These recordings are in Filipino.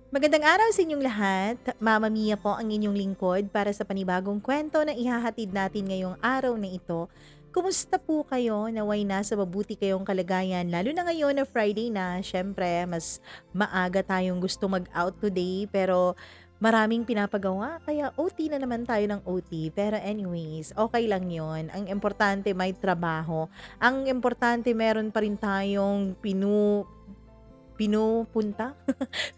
Magandang araw sa inyong lahat. Mama Mia po ang inyong lingkod para sa panibagong kwento na ihahatid natin ngayong araw na ito. Kumusta po kayo? Naway nasa mabuti kayong kalagayan. Lalo na ngayon na Friday na, syempre, mas maaga tayong gusto mag-out today. Pero maraming pinapagawa, kaya OT na naman tayo ng OT. Pero anyways, okay lang yon. Ang importante may trabaho. Ang importante meron pa rin tayong pinupunta.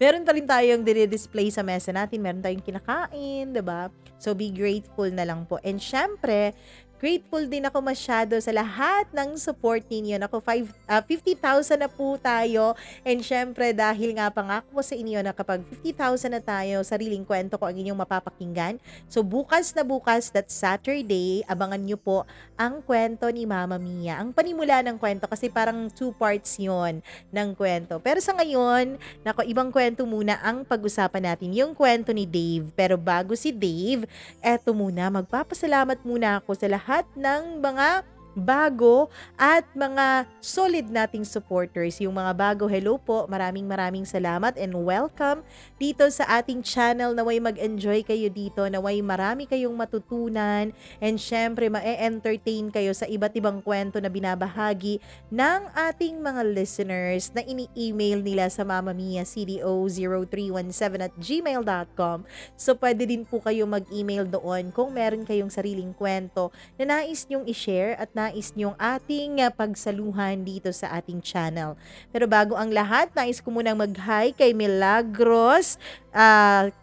Meron pa rin tayong dire-display sa mesa natin, meron tayong kinakain, 'di ba? So be grateful na lang po. And syempre, grateful din ako masyado sa lahat ng support ninyo. Naku, 50,000 na po tayo. And syempre, dahil nga pangako ko sa inyo na kapag 50,000 na tayo, sariling kwento ko ang inyong mapapakinggan. So bukas na bukas, that Saturday, abangan nyo po ang kwento ni Mama Mia. Ang panimula ng kwento kasi parang two parts yon ng kwento. Pero sa ngayon, nako, ibang kwento muna ang pag-usapan natin, yung kwento ni Dave. Pero bago si Dave, eto muna, magpapasalamat muna ako sa lahat ng mga bago at mga solid nating supporters. Yung mga bago, hello po, maraming salamat and welcome dito sa ating channel. Naway mag-enjoy kayo dito, naway marami kayong matutunan, and syempre ma-entertain kayo sa iba't ibang kwento na binabahagi ng ating mga listeners na ini-email nila sa mamamia.cdo0317@gmail.com. So pwede din po kayo mag-email doon kung meron kayong sariling kwento na nais nyong i-share at nais nyong ating pagsaluhan dito sa ating channel. Pero bago ang lahat, nais ko munang mag-hi kay Milagros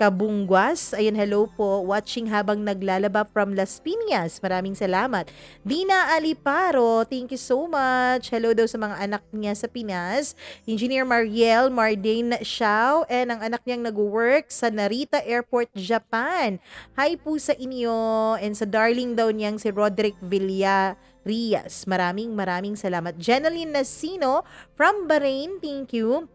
Kabungwas. Ayun, hello po. Watching habang naglalaba from Las Piñas. Maraming salamat. Dina Aliparo, thank you so much. Hello daw sa mga anak niya sa Pinas. Engineer Mariel Mardane Xiao and ang anak niyang nag-work sa Narita Airport, Japan. Hi po sa inyo and sa darling daw niyang si Roderick Rias. Maraming salamat. Jeneline Nasino from Bahrain, thank you.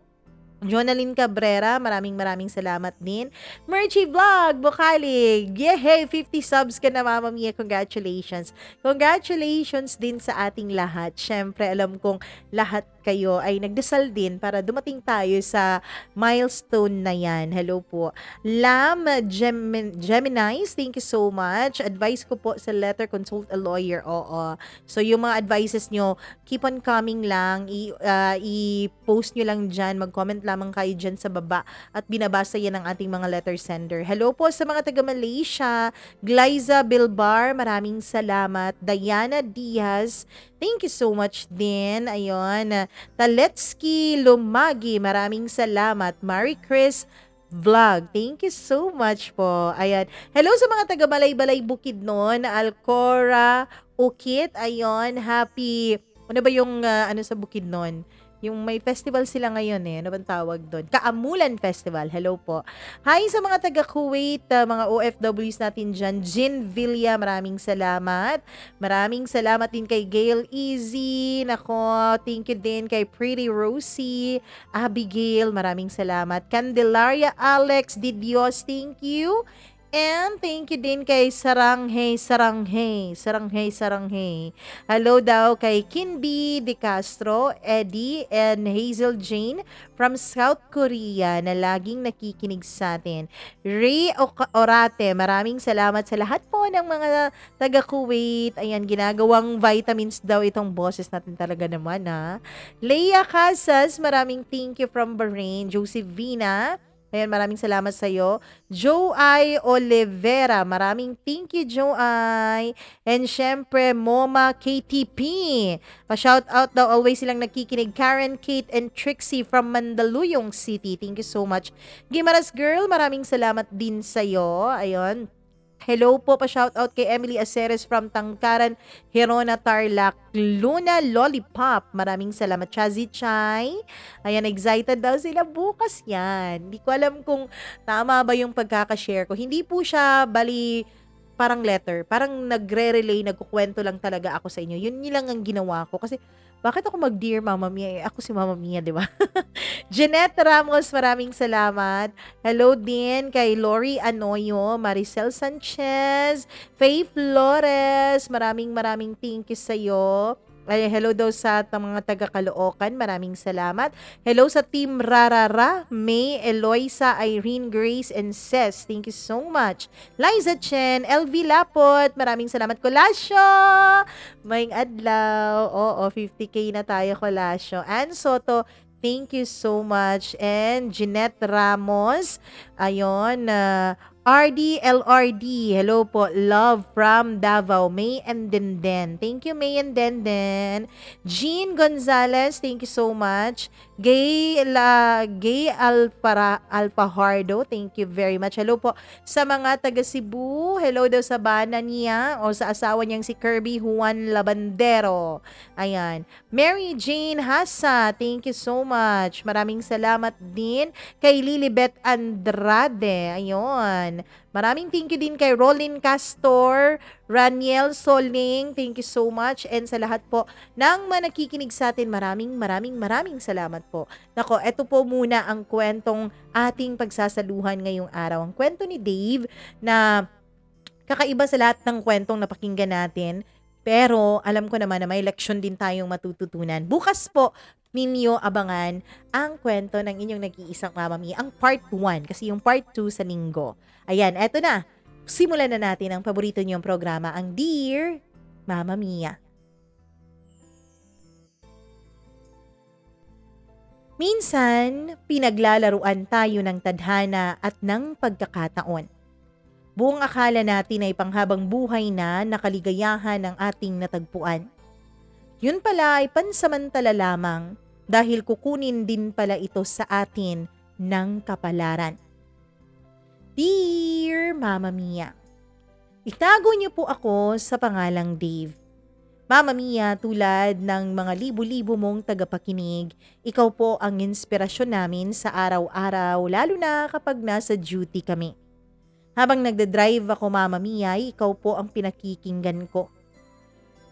Jonalyn Cabrera, maraming salamat din. Merchy Vlog, Bukalig, yehey, 50 subs ka na, Mama Mia, congratulations. Congratulations din sa ating lahat. Syempre, alam kong lahat kayo ay nagdasal din para dumating tayo sa milestone na yan. Hello po. Geminis, thank you so much. Advice ko po sa letter, consult a lawyer. Oo. So, yung mga advices nyo, keep on coming lang. I-post nyo lang dyan. Mag-comment lamang kayo dyan sa baba. At binabasa yan ng ating mga letter sender. Hello po sa mga taga Malaysia. Glyza Bilbar, maraming salamat. Diana Diaz, thank you so much din. Ayun. Taletsky Lumagi, maraming salamat. Marie Chris Vlog, thank you so much po. Ayan. Hello sa mga taga Balay-Balay Bukidnon, Alcora, Ukit, ayun. Happy, ano ba yung ano sa Bukidnon? Yung may festival sila ngayon eh. Ano bang tawag doon? Kaamulan Festival. Hello po. Hi sa mga taga Kuwait, mga OFWs natin dyan. Jin Villa, maraming salamat. Maraming salamat din kay Gail Easy. Nako, thank you din kay Pretty Rosie. Abigail, maraming salamat. Candelaria Alex Didios, thank you. And thank you din kay Saranghe. Hello daw kay Kinbi De Castro, Eddie, and Hazel Jane from South Korea na laging nakikinig sa atin. Ray Orate, maraming salamat sa lahat po ng mga taga Kuwait. Ayan, ginagawang vitamins daw itong boses natin talaga naman ha. Leia Casas, maraming thank you from Bahrain. Josephina, ayan, maraming salamat sa iyo. Joay Olivera, maraming thank you, Joay. And syempre, Moma KTP. Pa-shout out daw, always silang nakikinig. Karen, Kate, and Trixie from Mandaluyong City. Thank you so much. Gimaras Girl, maraming salamat din sa iyo. Ayun. Hello po, pa-shoutout kay Emily Aceres from Tangkaran, Hirona, Tarlac, Luna Lollipop. Maraming salamat, Chazi Chai. Ayan, excited daw sila bukas yan. Hindi ko alam kung tama ba yung pagkakashare ko. Hindi po siya, bali, parang letter. Parang nagre-relay, nagkukwento lang talaga ako sa inyo. Yun lang ang ginawa ko. Kasi, bakit ako mag-Dear Mama Mia? Ako si Mama Mia, di ba? Jeanette Ramos, maraming salamat. Hello din kay Lori Anoyo, Maricel Sanchez, Faye Flores, maraming thank you sa'yo. Ay, hello daw sa mga taga Caloocan. Maraming salamat. Hello sa Team Rarara, May, Eloisa, Irene, Grace, and Ces. Thank you so much. Liza Chen, LV Lapot. Maraming salamat. Colasio! May adlaw. Oo, 50K na tayo, Colasio. Ann Soto, thank you so much. And Jeanette Ramos. Ayon, RD LRD. Hello po. Love from Davao. May and Denden. Thank you, May and Denden. Jean Gonzalez. Thank you so much. Gay Alpahardo. Thank you very much. Hello po sa mga taga Cebu. Hello daw sa bana niya o sa asawa niyang si Kirby Juan Labandero. Ayan. Mary Jane Hasa. Thank you so much. Maraming salamat din kay Lilibet Andrade. Ayun. Maraming thank you din kay Rolin Castor, Raniel Soling. Thank you so much. And sa lahat po ng mga nakikinig sa atin, maraming salamat po. Nako, eto po muna ang kwentong ating pagsasaluhan ngayong araw. Ang kwento ni Dave na kakaiba sa lahat ng kwentong napakinggan natin. Pero alam ko naman na may leksyon din tayong matututunan. Bukas po, ninyo abangan ang kwento ng inyong nag-iisang Mama Mia, ang part 1, kasi yung part 2 sa linggo. Ayan, eto na. Simulan na natin ang paborito niyong programa, ang Dear Mama Mia. Minsan, pinaglalaruan tayo ng tadhana at ng pagkakataon. Buong akala natin ay panghabang buhay na nakaligayahan ang ating natagpuan. Yun pala ay pansamantala lamang dahil kukunin din pala ito sa atin ng kapalaran. Dear Mama Mia, itago niyo po ako sa pangalang Dave. Mama Mia, tulad ng mga libo-libo mong tagapakinig, ikaw po ang inspirasyon namin sa araw-araw, lalo na kapag nasa duty kami. Habang nagdadrive ako, Mama Mia, ikaw po ang pinakikinggan ko.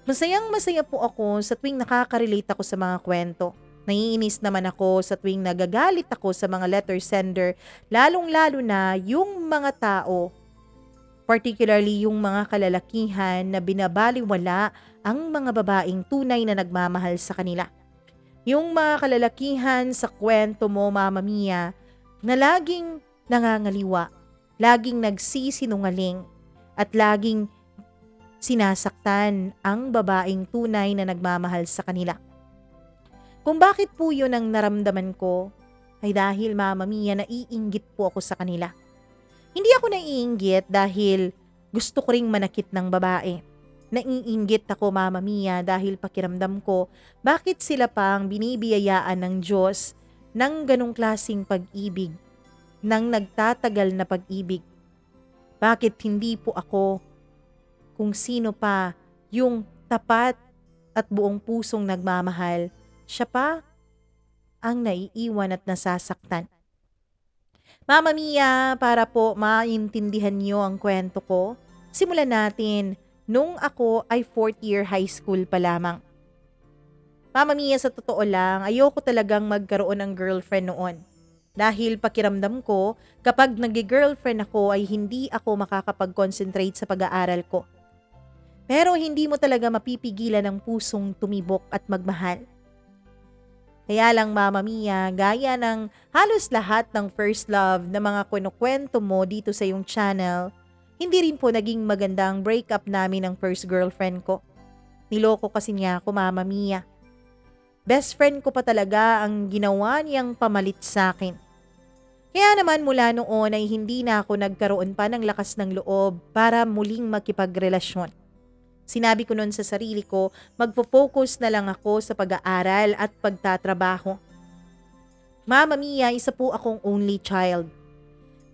Masayang-masaya po ako sa tuwing nakaka-relate ako sa mga kwento. Naiinis naman ako sa tuwing nagagalit ako sa mga letter sender, lalong-lalo na yung mga tao, particularly yung mga kalalakihan na binabaliwala ang mga babaeng tunay na nagmamahal sa kanila. Yung mga kalalakihan sa kwento mo, Mama Mia, na laging nangangaliwa, laging nagsisinungaling, at laging sinasaktan ang babaeng tunay na nagmamahal sa kanila. Kung bakit po yun ang naramdaman ko, ay dahil, Mama Mia, naiinggit po ako sa kanila. Hindi ako naiinggit dahil gusto ko ring manakit ng babae. Naiinggit ako, Mama Mia, dahil pakiramdam ko bakit sila pang binibiyayaan ng Diyos ng ganong klaseng pag-ibig, ng nagtatagal na pag-ibig. Bakit hindi po ako kung sino pa yung tapat at buong pusong nagmamahal, siya pa ang naiiwan at nasasaktan. Mama Mia, para po maintindihan niyo ang kwento ko, simulan natin nung ako ay 4th year high school pa lamang. Mama Mia, sa totoo lang, ayoko talagang magkaroon ng girlfriend noon. Dahil pakiramdam ko, kapag nag-girlfriend ako ay hindi ako makakapag-concentrate sa pag-aaral ko. Pero hindi mo talaga mapipigilan ang pusong tumibok at magmahal. Kaya lang, Mama Mia, gaya ng halos lahat ng first love na mga kinukwento mo dito sa iyong channel, hindi rin po naging maganda ang breakup namin ng first girlfriend ko. Niloko kasi niya ako, Mama Mia. Best friend ko pa talaga ang ginawa niyang pamalit sa akin. Kaya naman mula noon ay hindi na ako nagkaroon pa ng lakas ng loob para muling makipagrelasyon. Sinabi ko noon sa sarili ko, magpo-focus na lang ako sa pag-aaral at pagtatrabaho. Mama Mia, isa po akong only child.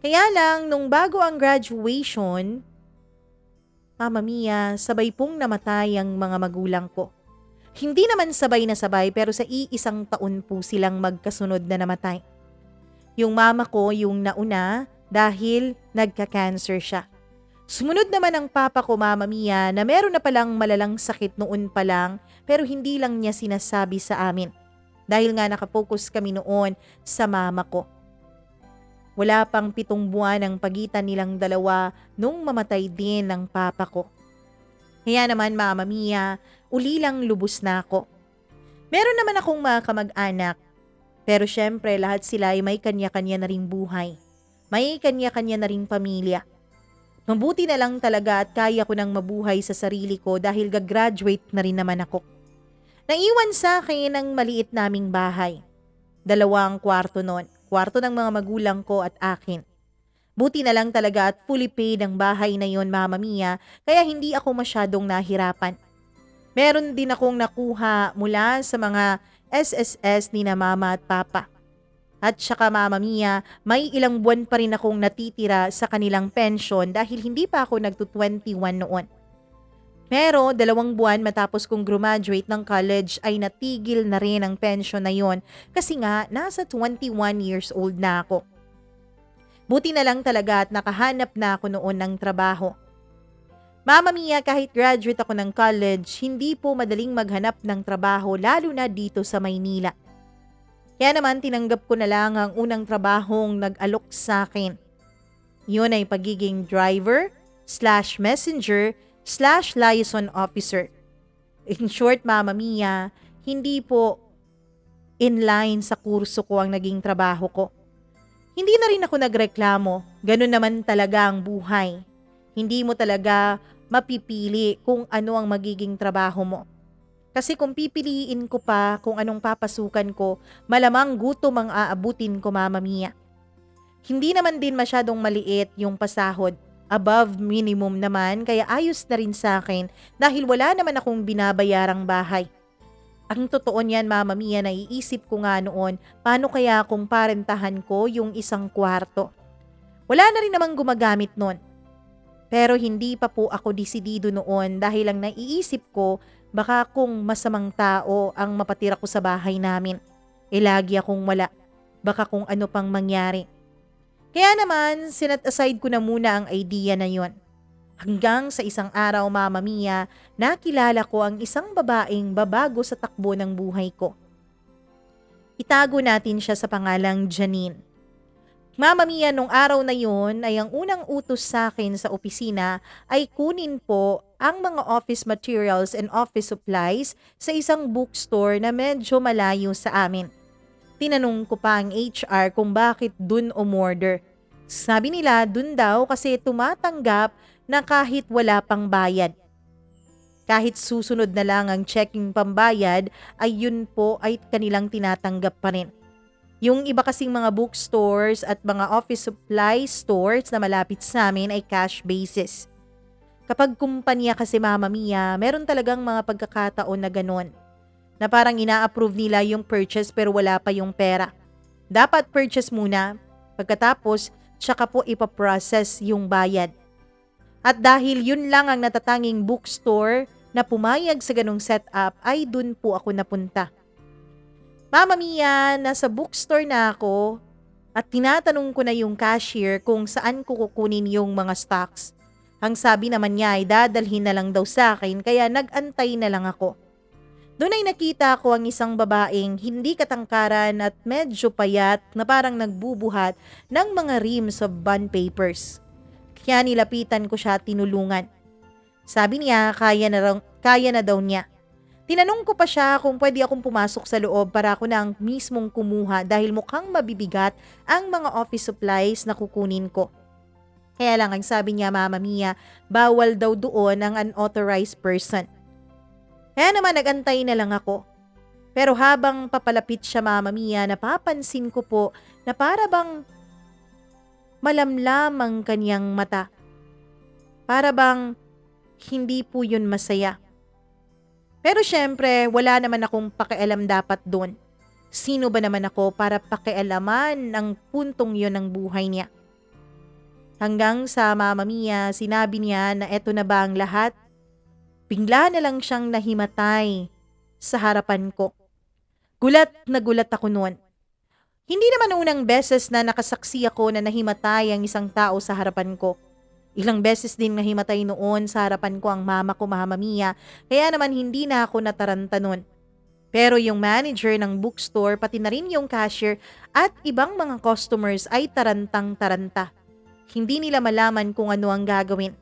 Kaya lang, nung bago ang graduation, Mama Mia, sabay pong namatay ang mga magulang ko. Hindi naman sabay na sabay pero sa iisang taon po silang magkasunod na namatay. Yung mama ko yung nauna dahil nagka-cancer siya. Sumunod naman ang papa ko, Mama Mia, na meron na palang malalang sakit noon pa lang pero hindi lang niya sinasabi sa amin. Dahil nga nakapokus kami noon sa mama ko. Wala pang 7 buwan ang pagitan nilang dalawa nung mamatay din ang papa ko. Kaya naman, Mama Mia, uli lang lubos na ako. Meron naman akong mga kamag-anak, pero syempre lahat sila ay may kanya-kanya na ring buhay. May kanya-kanya na ring pamilya. Mabuti na lang talaga at kaya ko nang mabuhay sa sarili ko dahil gagraduate na rin naman ako. Naiwan sa akin ang maliit naming bahay. 2 kwarto nun, kwarto ng mga magulang ko at akin. Buti na lang talaga at fully paid ang bahay na yon, Mama Mia, kaya hindi ako masyadong nahirapan. Meron din akong nakuha mula sa mga SSS ni na Mama at Papa. At saka Mama Mia, may ilang buwan pa rin akong natitira sa kanilang pension dahil hindi pa ako nagtu-21 noon. Pero 2 buwan matapos kong graduate ng college ay natigil na rin ang pension na yon kasi nga nasa 21 years old na ako. Buti na lang talaga at nakahanap na ako noon ng trabaho. Mama Mia, kahit graduate ako ng college, hindi po madaling maghanap ng trabaho lalo na dito sa Maynila. Kaya naman tinanggap ko na lang ang unang trabahong nag-alok sa akin. Yun ay pagiging driver/messenger/liaison officer. In short, Mama Mia, hindi po in line sa kurso ko ang naging trabaho ko. Hindi na rin ako nagreklamo. Ganun naman talaga ang buhay. Hindi mo talaga mapipili kung ano ang magiging trabaho mo. Kasi kung pipiliin ko pa kung anong papasukan ko, malamang gutom ang aabutin ko, Mama Mia. Hindi naman din masyadong maliit yung pasahod. Above minimum naman, kaya ayos na rin sa akin dahil wala naman akong binabayarang bahay. Ang totoo niyan, Mama Mia, naiisip ko nga noon, paano kaya kung parentahan ko yung 1 kwarto? Wala na rin namang gumagamit noon. Pero hindi pa po ako desidido noon dahil lang naiisip ko, baka kung masamang tao ang mapatira ko sa bahay namin, lagi akong wala. Baka kung ano pang mangyari. Kaya naman, sinet aside ko na muna ang idea na yon. Hanggang sa isang araw, Mama Mia, nakilala ko ang isang babaeng babago sa takbo ng buhay ko. Itago natin siya sa pangalang Janine. Mama Mia, nung araw na yun ay ang unang utos sa akin sa opisina ay kunin po ang mga office materials and office supplies sa isang bookstore na medyo malayo sa amin. Tinanong ko pa ang HR kung bakit dun umorder. Sabi nila dun daw kasi tumatanggap na kahit wala pang bayad. Kahit susunod na lang ang checking pambayad ay yun po ay kanilang tinatanggap pa rin. Yung iba kasing mga bookstores at mga office supply stores na malapit sa amin ay cash basis. Kapag kumpanya kasi, Mama Mia, meron talagang mga pagkakataon na ganon. Na parang ina-approve nila yung purchase pero wala pa yung pera. Dapat purchase muna, pagkatapos tsaka po ipaprocess yung bayad. At dahil yun lang ang natatanging bookstore na pumayag sa ganong setup ay dun po ako napunta. Mama Mia, nasa bookstore na ako at tinatanong ko na yung cashier kung saan ko kukunin yung mga stocks. Ang sabi naman niya ay dadalhin na lang daw sa akin kaya nag-antay na lang ako. Doon ay nakita ko ang isang babaeng hindi katangkaran at medyo payat na parang nagbubuhat ng mga reams of bond papers. Kaya nilapitan ko siya at tinulungan. Sabi niya kaya na daw niya. Tinanong ko pa siya kung pwede akong pumasok sa loob para ako na ang mismong kumuha dahil mukhang mabibigat ang mga office supplies na kukunin ko. Kaya lang ang sabi niya, Mama Mia, bawal daw doon ang unauthorized person. Kaya naman nagantay na lang ako. Pero habang papalapit siya, Mama Mia, napapansin ko po na para bang malamlam ang kanyang mata. Para bang hindi po yun masaya. Pero syempre, wala naman akong pakialam dapat doon. Sino ba naman ako para pakialaman ang puntong yon ng buhay niya? Hanggang sa, Mama Mia, sinabi niya na eto na ba ang lahat? Bigla na lang siyang nahimatay sa harapan ko. Gulat na gulat ako noon. Hindi naman unang beses na nakasaksi ako na nahimatay ang isang tao sa harapan ko. Ilang beses din nahimatay noon sa harapan ko ang mama ko, Mama Mia, kaya naman hindi na ako nataranta noon. Pero yung manager ng bookstore, pati na rin yung cashier at ibang mga customers ay tarantang-taranta. Hindi nila malaman kung ano ang gagawin.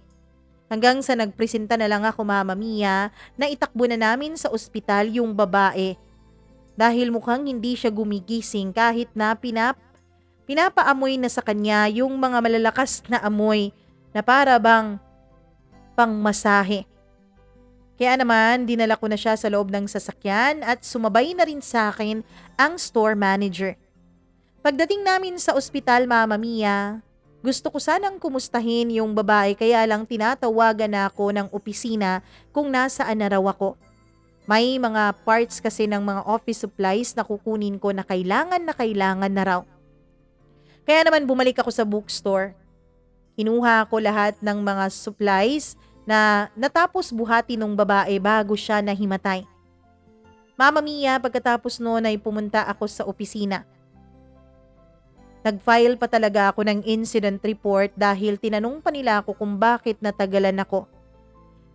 Hanggang sa nagpresenta na lang ako, Mama Mia, na itakbo na namin sa ospital yung babae. Dahil mukhang hindi siya gumigising kahit na pinapaamoy na sa kanya yung mga malalakas na amoy na para bang pangmasahe. Kaya naman, dinala ko na siya sa loob ng sasakyan at sumabay na rin sa akin ang store manager. Pagdating namin sa ospital, Mama Mia, gusto ko sanang kumustahin yung babae kaya lang tinatawagan na ako ng opisina kung nasaan na raw ako. May mga parts kasi ng mga office supplies na kukunin ko na kailangan na raw. Kaya naman bumalik ako sa bookstore. Kinuha ko lahat ng mga supplies na natapos buhati ng babae bago siya nahimatay. Mama Mia, pagkatapos noon ay pumunta ako sa opisina. Nag-file pa talaga ako ng incident report dahil tinanong pa nila ako kung bakit natagalan ako.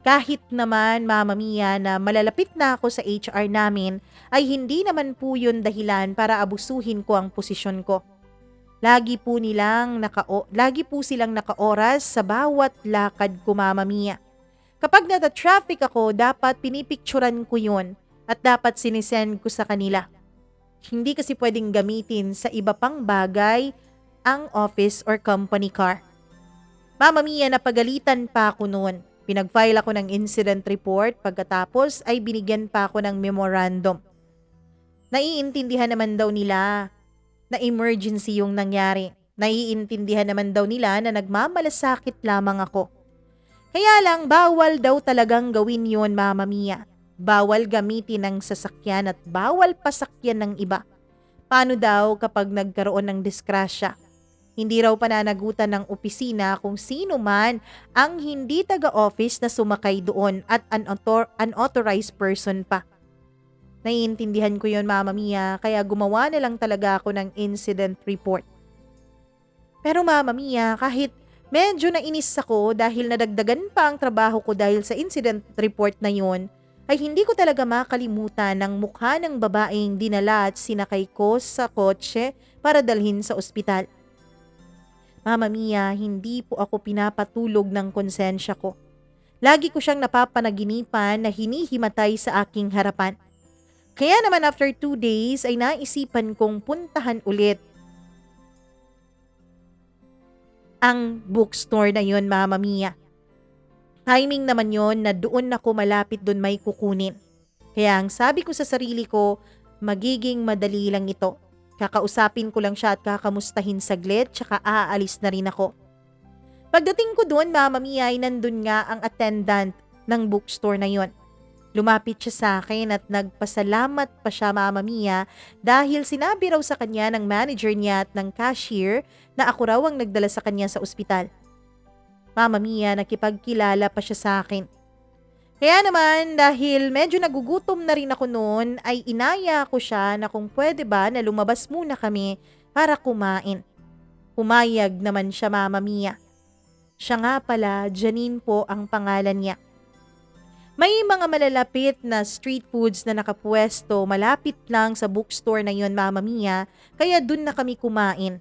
Kahit naman, Mama Mia, na malalapit na ako sa HR namin, ay hindi naman po yun dahilan para abusuhin ko ang posisyon ko. Lagi po silang nakaoras sa bawat lakad ko, Mama Mia. Kapag nata-traffic ako, dapat pinipicturan ko yun at dapat sinisend ko sa kanila. Hindi kasi pwedeng gamitin sa iba pang bagay ang office or company car. Mama Mia, napagalitan pa ako noon. Pinag-file ako ng incident report, pagkatapos ay binigyan pa ako ng memorandum. Naiintindihan naman daw nila na emergency yung nangyari. Naiintindihan naman daw nila na nagmamalasakit lamang ako. Kaya lang bawal daw talagang gawin yon, Mama Mia. Bawal gamitin ng sasakyan at bawal pasakyan ng iba. Paano daw kapag nagkaroon ng disgrasya? Hindi raw pananagutan ng opisina kung sino man ang hindi taga-office na sumakay doon at unauthorized person pa. Naiintindihan ko yon, Mama Mia, kaya gumawa na lang talaga ako ng incident report. Pero Mama Mia, kahit medyo nainis ako dahil nadagdagan pa ang trabaho ko dahil sa incident report na yon, ay hindi ko talaga makalimutan ang mukha ng babaeng dinala at sinakay ko sa kotse para dalhin sa ospital. Mama Mia, hindi po ako pinapatulog ng konsensya ko. Lagi ko siyang napapanaginipan na hinihimatay sa aking harapan. Kaya naman after 2 days ay naisipan kong puntahan ulit ang bookstore na yon, Mama Mia. Timing naman yon na doon ako malapit doon may kukunin. Kaya ang sabi ko sa sarili ko, magiging madali lang ito. Kakausapin ko lang siya at kakamustahin saglit tsaka aalis na rin ako. Pagdating ko doon, Mama Mia, ay nandun nga ang attendant ng bookstore na yon. Lumapit siya sa akin at nagpasalamat pa siya, Mama Mia, dahil sinabi raw sa kanya ng manager niya at ng cashier na ako raw ang nagdala sa kanya sa ospital. Mama Mia, nakipagkilala pa siya sa akin. Kaya naman, dahil medyo nagugutom na rin ako noon, ay inaya ko siya na kung pwede ba na lumabas muna kami para kumain. Pumayag naman siya, Mama Mia. Siya nga pala, Janine po ang pangalan niya. May mga malalapit na street foods na nakapwesto malapit lang sa bookstore na yon, Mama Mia, kaya dun na kami kumain.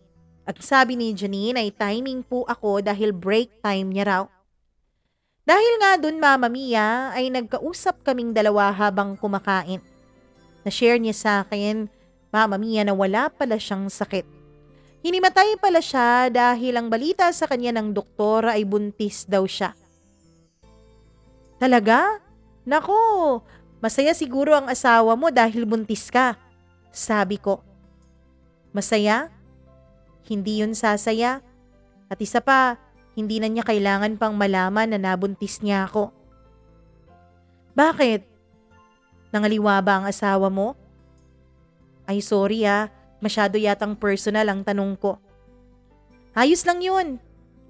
At sabi ni Janine ay timing po ako dahil break time niya raw. Dahil nga dun, Mama Mia, ay nagkausap kaming dalawa habang kumakain. Na-share niya sa akin, Mama Mia, na wala pala siyang sakit. Hinimatay pala siya dahil ang balita sa kanya ng doktor ay buntis daw siya. Talaga? Nako, masaya siguro ang asawa mo dahil buntis ka. Sabi ko. Masaya? Hindi yun sasaya. At isa pa, hindi na niya kailangan pang malaman na nabuntis niya ako. Bakit? Nangaliwa ba ang asawa mo? Ay sorry masyado yatang personal ang tanong ko. Ayos lang yun.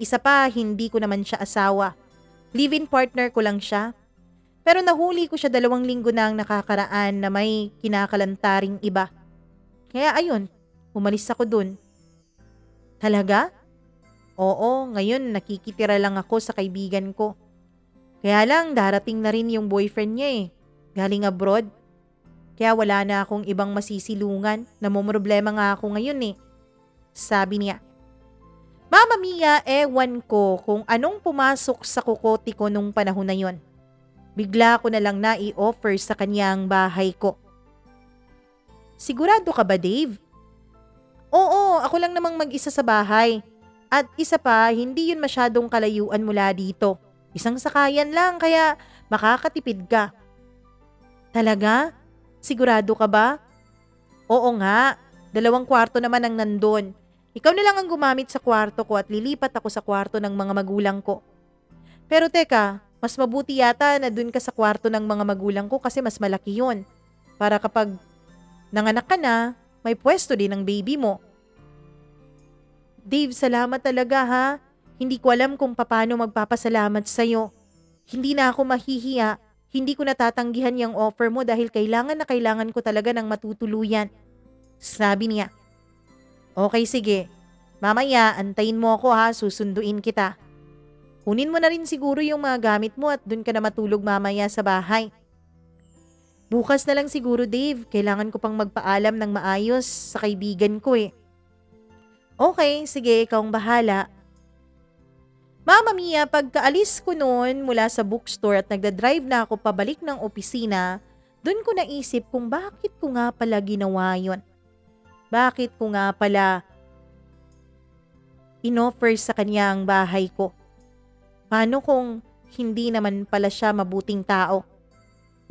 Isa pa, hindi ko naman siya asawa. Live-in partner ko lang siya. Pero nahuli ko siya 2 linggo na ang nakakaraan na may kinakalantaring iba. Kaya ayun, umalis ako dun. Talaga? Oo, ngayon nakikitira lang ako sa kaibigan ko. Kaya lang darating na rin yung boyfriend niya galing abroad. Kaya wala na akong ibang masisilungan. Namumroblema nga ako ngayon Sabi niya. Mama Mia, ewan ko kung anong pumasok sa kokote ko nung panahon na yon. Bigla ko na lang na i-offer sa kanyang bahay ko. Sigurado ka ba, Dave? Oo, ako lang namang mag-isa sa bahay. At isa pa, hindi yun masyadong kalayuan mula dito. Isang sakayan lang, kaya makakatipid ka. Talaga? Sigurado ka ba? Oo nga, 2 kwarto naman ang nandun. Ikaw na lang ang gumamit sa kwarto ko at lilipat ako sa kwarto ng mga magulang ko. Pero teka, mas mabuti yata na dun ka sa kwarto ng mga magulang ko kasi mas malaki yun. Para kapag nanganak ka na, may pwesto din ang baby mo. Dave, salamat talaga ha. Hindi ko alam kung paano magpapasalamat sa'yo. Hindi na ako mahihiya. Hindi ko natatanggihan yung offer mo dahil kailangan na kailangan ko talaga ng matutuluyan. Sabi niya. Okay, sige. Mamaya, antayin mo ako ha. Susunduin kita. Kunin mo na rin siguro yung mga gamit mo at dun ka na matulog mamaya sa bahay. Bukas na lang siguro, Dave. Kailangan ko pang magpaalam ng maayos sa kaibigan ko eh. Okay, sige, ikaw ang bahala. Mama Mia, pagkaalis ko noon mula sa bookstore at nagdadrive na ako pabalik ng opisina, dun ko naisip kung bakit ko nga pala ginawa yon. Bakit ko nga pala inoffer sa kanya ang bahay ko? Paano kung hindi naman pala siya mabuting tao?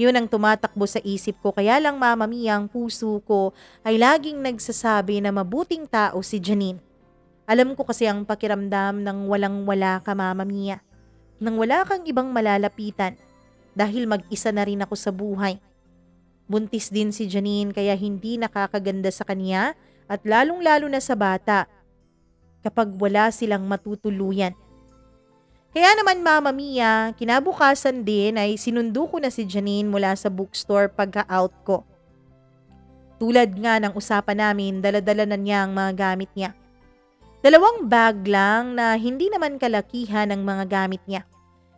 Yun ang tumatakbo sa isip ko, kaya lang Mama Mia, ang puso ko ay laging nagsasabi na mabuting tao si Janine. Alam ko kasi ang pakiramdam ng walang-wala ka, Mama Mia. Nang wala kang ibang malalapitan dahil mag-isa na rin ako sa buhay. Buntis din si Janine kaya hindi nakakaganda sa kanya at lalong-lalo na sa bata kapag wala silang matutuluyan. Kaya naman Mama Mia, kinabukasan din ay sinundo ko na si Janine mula sa bookstore pagka-out ko. Tulad nga ng usapan namin, dala-dala na niya ang mga gamit niya. 2 bag lang na hindi naman kalakihan ng mga gamit niya.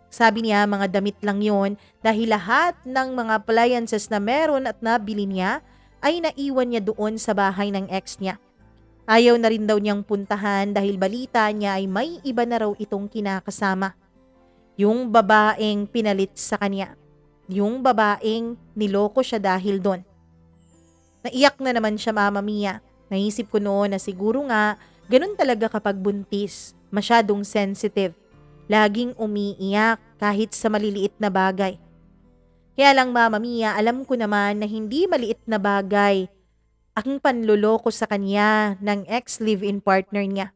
Sabi niya mga damit lang yon dahil lahat ng mga appliances na meron at nabili niya ay naiwan niya doon sa bahay ng ex niya. Ayaw na rin daw niyang puntahan dahil balita niya ay may iba na raw itong kinakasama. Yung babaeng pinalit sa kanya. Yung babaeng niloko siya dahil doon. Naiyak na naman siya Mama Mia. Naisip ko noon na siguro nga ganun talaga kapag buntis. Masyadong sensitive. Laging umiiyak kahit sa maliliit na bagay. Kaya lang Mama Mia, alam ko naman na hindi maliit na bagay ang panloloko sa kanya ng ex-live-in partner niya.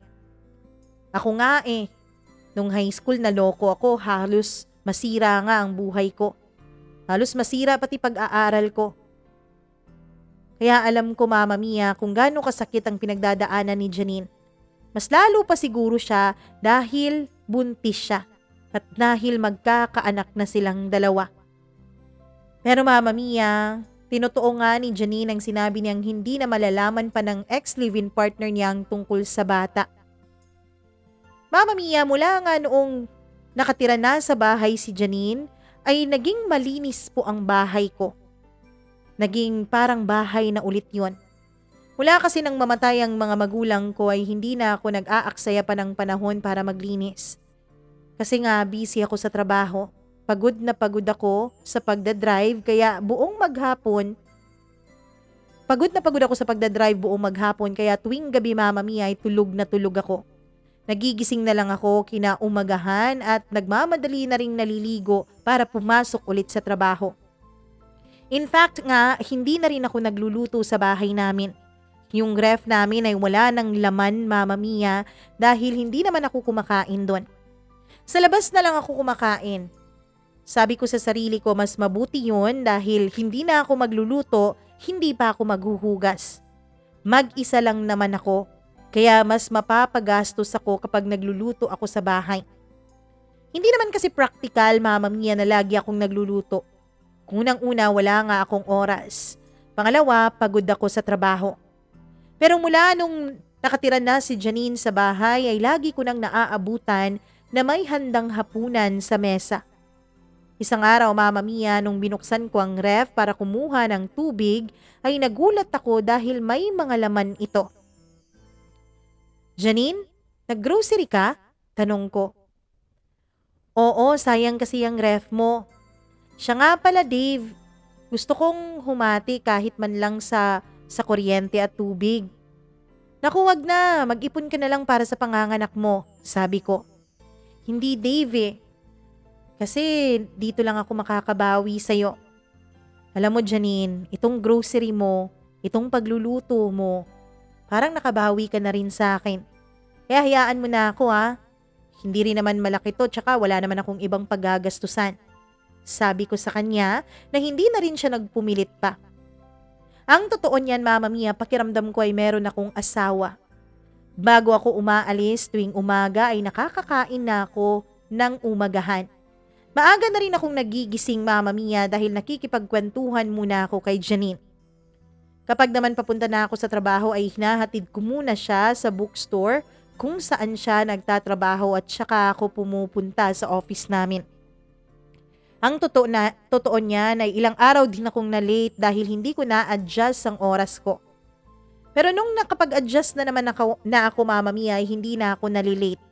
Ako nga nung high school naloko ako, halos masira nga ang buhay ko. Halos masira pati pag-aaral ko. Kaya alam ko Mama Mia kung gaano kasakit ang pinagdadaanan ni Janine. Mas lalo pa siguro siya dahil buntis siya at dahil magkakaanak na silang 2. Pero Mama Mia, tinotoo nga ni Janine ang sinabi niyang hindi na malalaman pa ng ex-live-in partner niyang tungkol sa bata. Mama Mia, mula nga noong nakatira na sa bahay si Janine, ay naging malinis po ang bahay ko. Naging parang bahay na ulit yon. Mula kasi nang mamatay ang mga magulang ko ay hindi na ako nag-aaksaya pa ng panahon para maglinis. Kasi nga busy ako sa trabaho. Pagod na pagod ako sa pagdadrive kaya buong maghapon. Kaya tuwing gabi Mama Mia ay tulog na tulog ako. Nagigising na lang ako kinaumagahan at nagmamadali na ring naliligo para pumasok ulit sa trabaho. In fact nga, hindi na rin ako nagluluto sa bahay namin. Yung ref namin ay wala ng laman Mama Mia dahil hindi naman ako kumakain doon. Sa labas na lang ako kumakain. Sabi ko sa sarili ko mas mabuti yun dahil hindi na ako magluluto, hindi pa ako maghuhugas. Mag-isa lang naman ako, kaya mas mapapagastos ako kapag nagluluto ako sa bahay. Hindi naman kasi practical Mama Mia na lagi akong nagluluto. Unang-una wala nga akong oras. Pangalawa, pagod ako sa trabaho. Pero mula nung nakatira na si Janine sa bahay ay lagi ko nang naaabutan na may handang hapunan sa mesa. Isang araw Mama Mia nung binuksan ko ang ref para kumuha ng tubig ay nagulat ako dahil may mga laman ito. Janine, Nag-grocery ka? Tanong ko. Oo, sayang kasi yung ref mo. Siya nga pala, Dave. Gusto kong humati kahit man lang sa kuryente at tubig. Naku, wag na. Mag-ipon ka na lang para sa panganganak mo, sabi ko. Hindi, Dave eh. Kasi dito lang ako makakabawi sa'yo. Alam mo, Janine, itong grocery mo, itong pagluluto mo, parang nakabawi ka na rin sa akin. Kaya hayaan mo na ako ha. Hindi rin naman malaki to, tsaka wala naman akong ibang paggagastusan. Sabi ko sa kanya na hindi na rin siya nagpumilit pa. Ang totoo niyan, Mama Mia, pakiramdam ko ay meron akong asawa. Bago ako umaalis tuwing umaga ay nakakakain na ako ng umagahan. Maaga na rin akong nagigising, Mama Mia, dahil nakikipagkwentuhan muna ako kay Janine. Kapag naman papunta na ako sa trabaho ay hinahatid ko muna siya sa bookstore kung saan siya nagtatrabaho at saka ako pumupunta sa office namin. Ang totoo niyan ay ilang araw din akong na-late dahil hindi ko na-adjust ang oras ko. Pero nung nakapag-adjust na naman ako, Mama Mia, ay hindi na ako nalilate.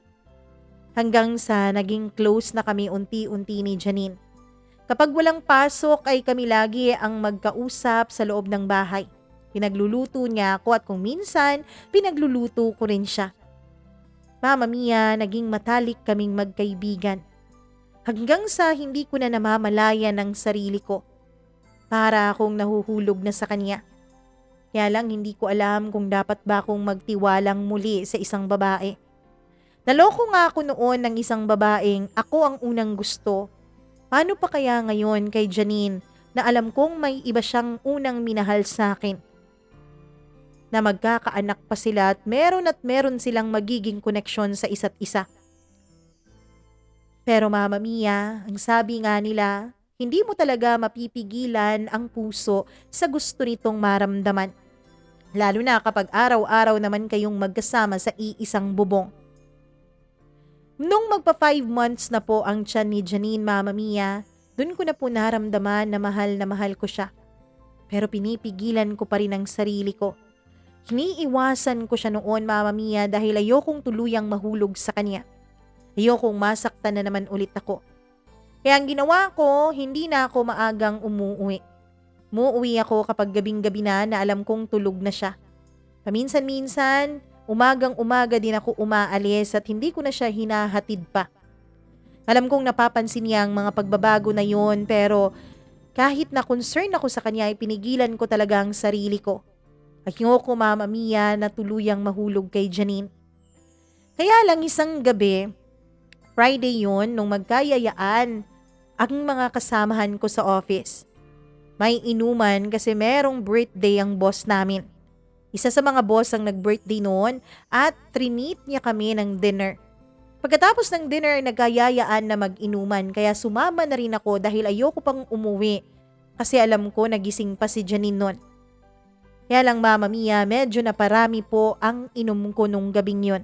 Hanggang sa naging close na kami unti-unti ni Janine. Kapag walang pasok ay kami lagi ang magkausap sa loob ng bahay. Pinagluluto niya ako at kung minsan, pinagluluto ko rin siya. Mama Mia, naging matalik kaming magkaibigan. Hanggang sa hindi ko na namamalayan ang sarili ko. Para akong nahuhulog na sa kanya. Kaya lang hindi ko alam kung dapat ba akong magtiwalang muli sa isang babae. Naloko nga ako noon ng isang babaeng ako ang unang gusto. Paano pa kaya ngayon kay Janine na alam kong may iba siyang unang minahal sa akin? Na magkakaanak pa sila at meron silang magiging koneksyon sa isa't isa. Pero Mama Mia, ang sabi nga nila, hindi mo talaga mapipigilan ang puso sa gusto nitong maramdaman. Lalo na kapag araw-araw naman kayong magkasama sa iisang bubong. Nung magpa 5 months na po ang tiyan ni Janine, Mama Mia, dun ko na po naramdaman na mahal ko siya. Pero pinipigilan ko pa rin ang sarili ko. Hiniiwasan ko siya noon, Mama Mia, dahil ayokong tuluyang mahulog sa kanya. Ayokong masaktan na naman ulit ako. Kaya ang ginawa ko, hindi na ako maagang umuwi. Muuwi ako kapag gabing-gabi na alam kong tulog na siya. Paminsan-minsan, umagang-umaga din ako umaalis at hindi ko na siya hinahatid pa. Alam kong napapansin niya ang mga pagbabago na yon, pero kahit na concern ako sa kanya ay pinigilan ko talaga ang sarili ko. Ayoko, Mama Mia, na tuluyang mahulog kay Janine. Kaya lang isang gabi, Friday yun, nung magkayayaan ang mga kasamahan ko sa office. May inuman kasi merong birthday ang boss namin. Isa sa mga boss ang nag-birthday noon at trinit niya kami ng dinner. Pagkatapos ng dinner, nagkayayaan na mag-inuman kaya sumama na rin ako dahil ayoko pang umuwi kasi alam ko nagising pa si Janine noon. Kaya lang, Mama Mia, medyo naparami po ang inom ko nung gabing yon.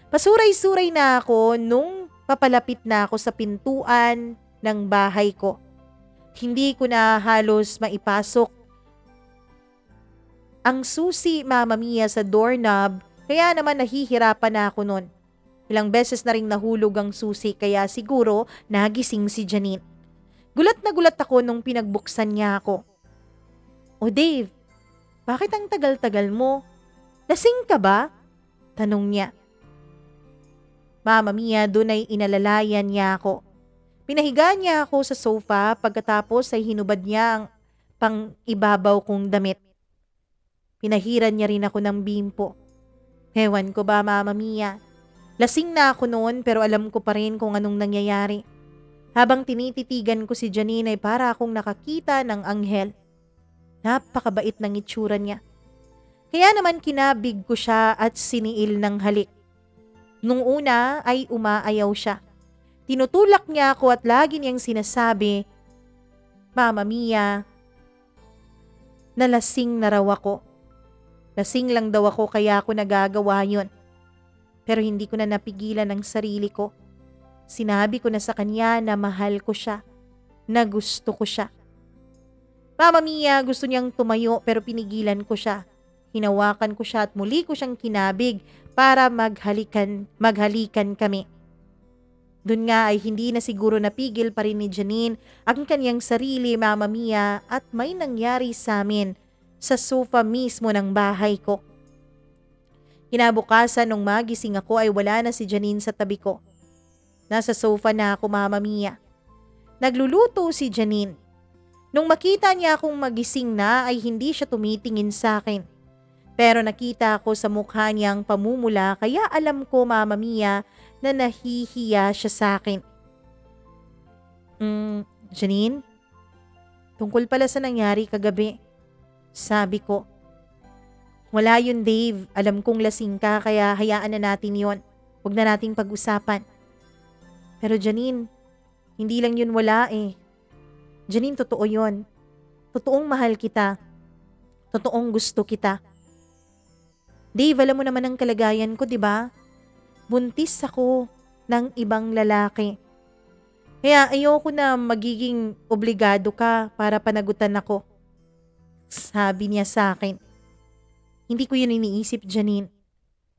Pasuray-suray na ako nung papalapit na ako sa pintuan ng bahay ko. Hindi ko na halos maipasok ang susi, Mama Mia, sa doorknob, kaya naman nahihirapan na ako nun. Ilang beses na ring nahulog ang susi kaya siguro nagising si Janine. Gulat na gulat ako nung pinagbuksan niya ako. "O Dave, bakit ang tagal-tagal mo? Lasing ka ba?" tanong niya. Mama Mia, doon ay inalalayan niya ako. Pinahiga niya ako sa sofa pagkatapos ay hinubad niya ang pang-ibabaw kong damit. Pinahiran niya rin ako ng bimpo. Ewan ko ba, Mama Mia. Lasing na ako noon pero alam ko pa rin kung anong nangyayari. Habang tinititigan ko si Janine ay para akong nakakita ng anghel. Napakabait ng itsura niya. Kaya naman kinabig ko siya at siniil ng halik. Nung una ay umaayaw siya. Tinutulak niya ako at lagi niyang sinasabi, "Mama Mia, nalasing na raw ako. Lasing lang daw ako kaya ako nagagawa yun." Pero hindi ko na napigilan ang sarili ko. Sinabi ko na sa kanya na mahal ko siya, na gusto ko siya. Mama Mia, gusto niyang tumayo pero pinigilan ko siya. Hinawakan ko siya at muli ko siyang kinabig para maghalikan kami. Doon nga ay hindi na siguro napigil pa rin ni Janine ang kanyang sarili, Mama Mia, at may nangyari sa amin sa sofa mismo ng bahay ko. Kinabukasan nung magising ako ay wala na si Janine sa tabi ko. Nasa sofa na ako, Mama Mia. Nagluluto si Janine. Nung makita niya akong magising na ay hindi siya tumitingin sa akin. Pero nakita ko sa mukha niyang pamumula kaya alam ko, Mama Mia, na nahihiya siya sa akin. Janine? Tungkol pala sa nangyari kagabi. Sabi ko. Wala yun, Dave. Alam kong lasing ka kaya hayaan na natin yon. Huwag na nating pag-usapan. Pero Janine, hindi lang yun wala eh. Janine, totoo yun. Totoong mahal kita. Totoong gusto kita. Dave, alam mo naman ang kalagayan ko, di ba? Buntis ako ng ibang lalaki. Kaya ayoko na magiging obligado ka para panagutan ako. Sabi niya sa akin. Hindi ko yun iniisip, Janine.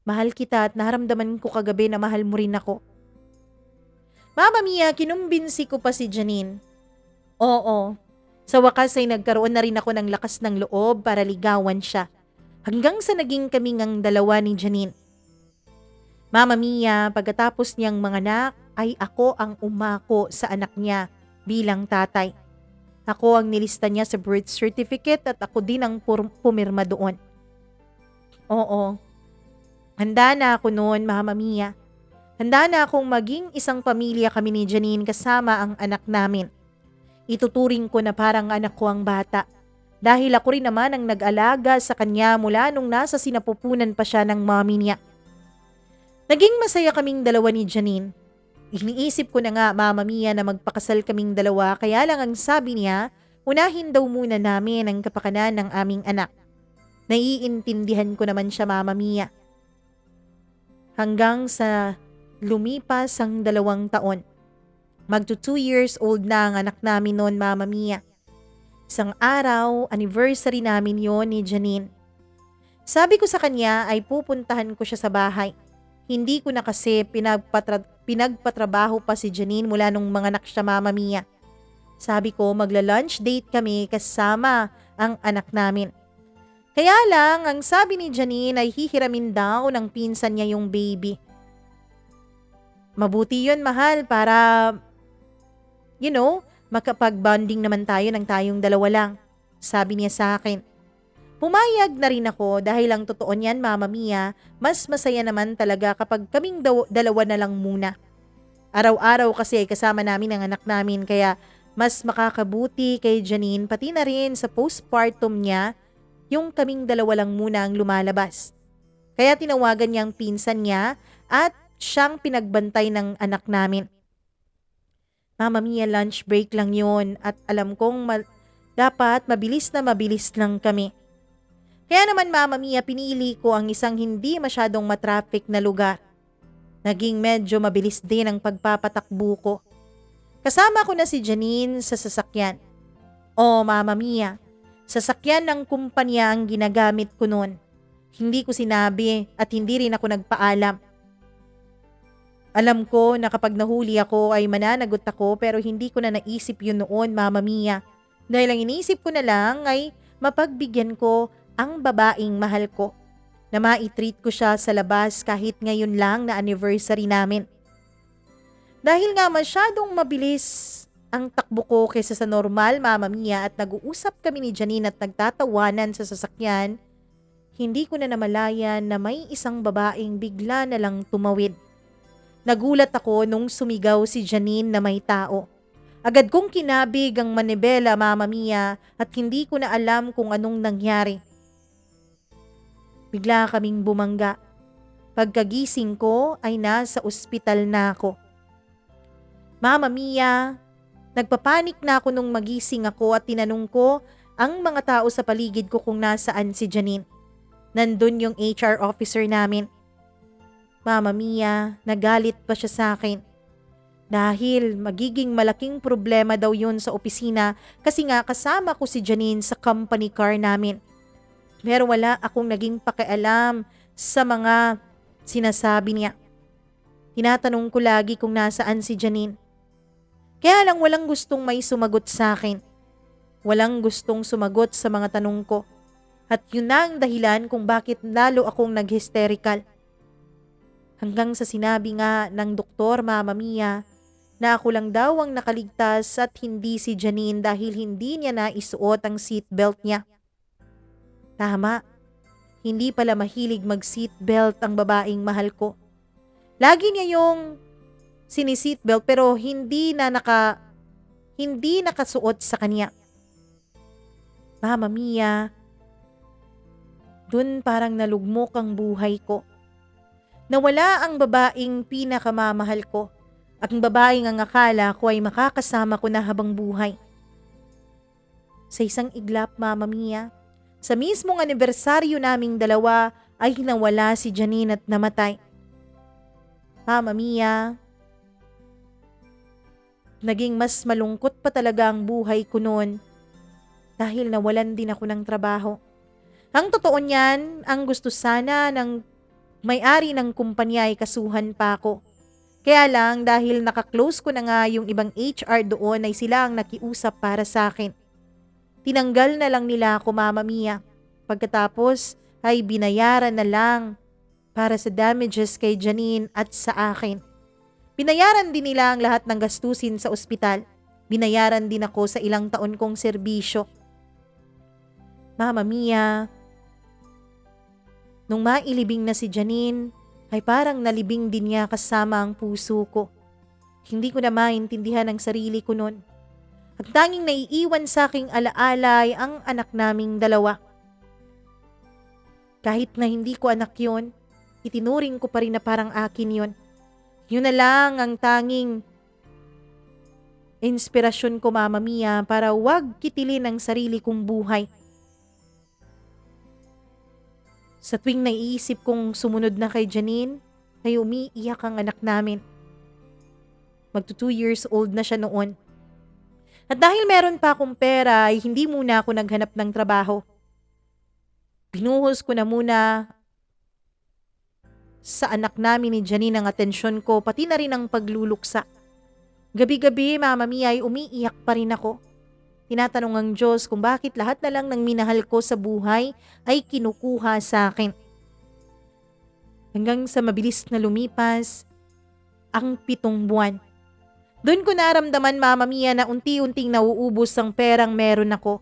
Mahal kita at naharamdaman ko kagabi na mahal mo rin ako. Mama Mia, kinumbinsi ko pa si Janine. Oo. Sa wakas ay nagkaroon na rin ako ng lakas ng loob para ligawan siya. Hanggang sa naging kami ngang dalawa ni Janine. Mama Mia, pagkatapos niyang manganak ay ako ang umako sa anak niya bilang tatay. Ako ang nilista niya sa birth certificate at ako din ang pumirma doon. Oo. Handa na ako noon, Mama Mia. Handa na akong maging isang pamilya kami ni Janine kasama ang anak namin. Ituturing ko na parang anak ko ang bata. Dahil ako rin naman ang nag-alaga sa kanya mula nung nasa sinapupunan pa siya ng mommy niya. Naging masaya kaming dalawa ni Janine. Iniisip ko na nga, Mama Mia, na magpakasal kaming dalawa kaya lang ang sabi niya, unahin daw muna namin ang kapakanan ng aming anak. Naiintindihan ko naman siya, Mama Mia. Hanggang sa lumipas ang 2 taon. Magto 2 years old na ang anak namin noon, Mama Mia. Isang araw, anniversary namin yon ni Janine. Sabi ko sa kanya ay pupuntahan ko siya sa bahay. Hindi ko na kasi pinagpatrabaho pa si Janine mula nung manganak siya, Mama Mia. Sabi ko magla-lunch date kami kasama ang anak namin. Kaya lang, ang sabi ni Janine ay hihiramin daw ng pinsan niya yung baby. Mabuti yun, mahal, para, makapag-bonding naman tayo ng tayong dalawa lang. Sabi niya sa akin. Pumayag na rin ako dahil ang totoo niyan, Mama Mia, mas masaya naman talaga kapag kaming dalawa na lang muna. Araw-araw kasi ay kasama namin ang anak namin kaya mas makakabuti kay Janine pati na rin sa postpartum niya yung kaming dalawa lang muna ang lumalabas. Kaya tinawagan niyang pinsan niya at siyang pinagbantay ng anak namin. Mama Mia, lunch break lang yon at alam kong dapat mabilis lang kami. Kaya naman, Mama Mia, pinili ko ang isang hindi masyadong matraffic na lugar. Naging medyo mabilis din ang pagpapatakbo ko. Kasama ko na si Janine sa sasakyan. Oh, Mama Mia, sasakyan ng kumpanya ang ginagamit ko noon. Hindi ko sinabi at hindi rin ako nagpaalam. Alam ko na kapag nahuli ako ay mananagot ako pero hindi ko na naisip yun noon, Mama Mia. Dahil ang inisip ko na lang ay mapagbigyan ko ang babaeng mahal ko. Na ma-treat ko siya sa labas kahit ngayon lang na anniversary namin. Dahil nga masyadong mabilis ang takbo ko kaysa sa normal, Mama Mia, at nag-uusap kami ni Janine at nagtatawanan sa sasakyan, hindi ko na namalayan na may isang babaeng bigla na lang tumawid. Nagulat ako nung sumigaw si Janine na may tao. Agad kong kinabig ang manibela, Mama Mia, at hindi ko na alam kung anong nangyari. Bigla kaming bumangga. Pagkagising ko ay nasa ospital na ako. Mama Mia, nagpapanik na ako nung magising ako at tinanong ko ang mga tao sa paligid ko kung nasaan si Janine. Nandun yung HR officer namin. Mama Mia, nagalit pa siya sa akin. Dahil magiging malaking problema daw yun sa opisina kasi nga kasama ko si Janine sa company car namin. Pero wala akong naging pakialam sa mga Sinasabi niya. Tinatanong ko lagi kung nasaan si Janine. Kaya lang walang gustong may sumagot sa akin. Walang gustong sumagot sa mga tanong ko. At yun na ang dahilan kung bakit lalo akong nag-hysterical. Hanggang sa sinabi nga ng doktor, Mama Mia, na ako lang daw ang nakaligtas at hindi si Janine dahil hindi niya naisuot ang seatbelt niya. Tama, hindi pala mahilig mag-seatbelt ang babaeng mahal ko. Lagi niya yung sini-seatbelt pero hindi nakasuot sa kanya. Mama Mia, dun parang nalugmok ang buhay ko. Nawala ang babaeng pinakamamahal ko at ang babaeng ang akala ko ay makakasama ko na habang buhay. Sa isang iglap, Mama Mia, sa mismong anibersaryo naming dalawa ay nawala si Janine at namatay. Mama Mia, naging mas malungkot pa talaga ang buhay ko noon dahil nawalan din ako ng trabaho. Ang totoo niyan, ang gusto sana ng may-ari ng kumpanya ay kasuhan pa ako. Kaya lang dahil nakaklose ko na nga yung ibang HR doon ay sila ang nakiusap para sa akin. Tinanggal na lang nila ako, Mama Mia. Pagkatapos ay binayaran na lang para sa damages kay Janine at sa akin. Binayaran din nila ang lahat ng gastusin sa ospital. Binayaran din ako sa ilang taon kong serbisyo. Mama Mia, nung mailibing na si Janine, ay parang nalibing din niya kasama ang puso ko. Hindi ko na maintindihan ang sarili ko noon. At tanging naiiwan sa aking alaala ay ang anak naming dalawa. Kahit na hindi ko anak yon, itinuring ko pa rin na parang akin yon. Yun na lang ang tanging inspirasyon ko, Mama Mia, para wag kitilin ang sarili kong buhay. Sa tuwing naiisip kong sumunod na kay Janine, ay umiiyak ang anak namin. Magto 2 years old na siya noon. At dahil meron pa akong pera, ay hindi muna ako naghanap ng trabaho. Binuhos ko na muna sa anak namin ni Janine ang atensyon ko, pati na rin ang pagluluksa. Gabi-gabi, Mama Mia, ay umiiyak pa rin ako. Tinatanong ang Diyos kung bakit lahat na lang ng minahal ko sa buhay ay kinukuha sa akin. Hanggang sa mabilis na lumipas ang 7 buwan. Doon ko naramdaman, Mama Mia, na unti-unting nauubos ang perang meron ako.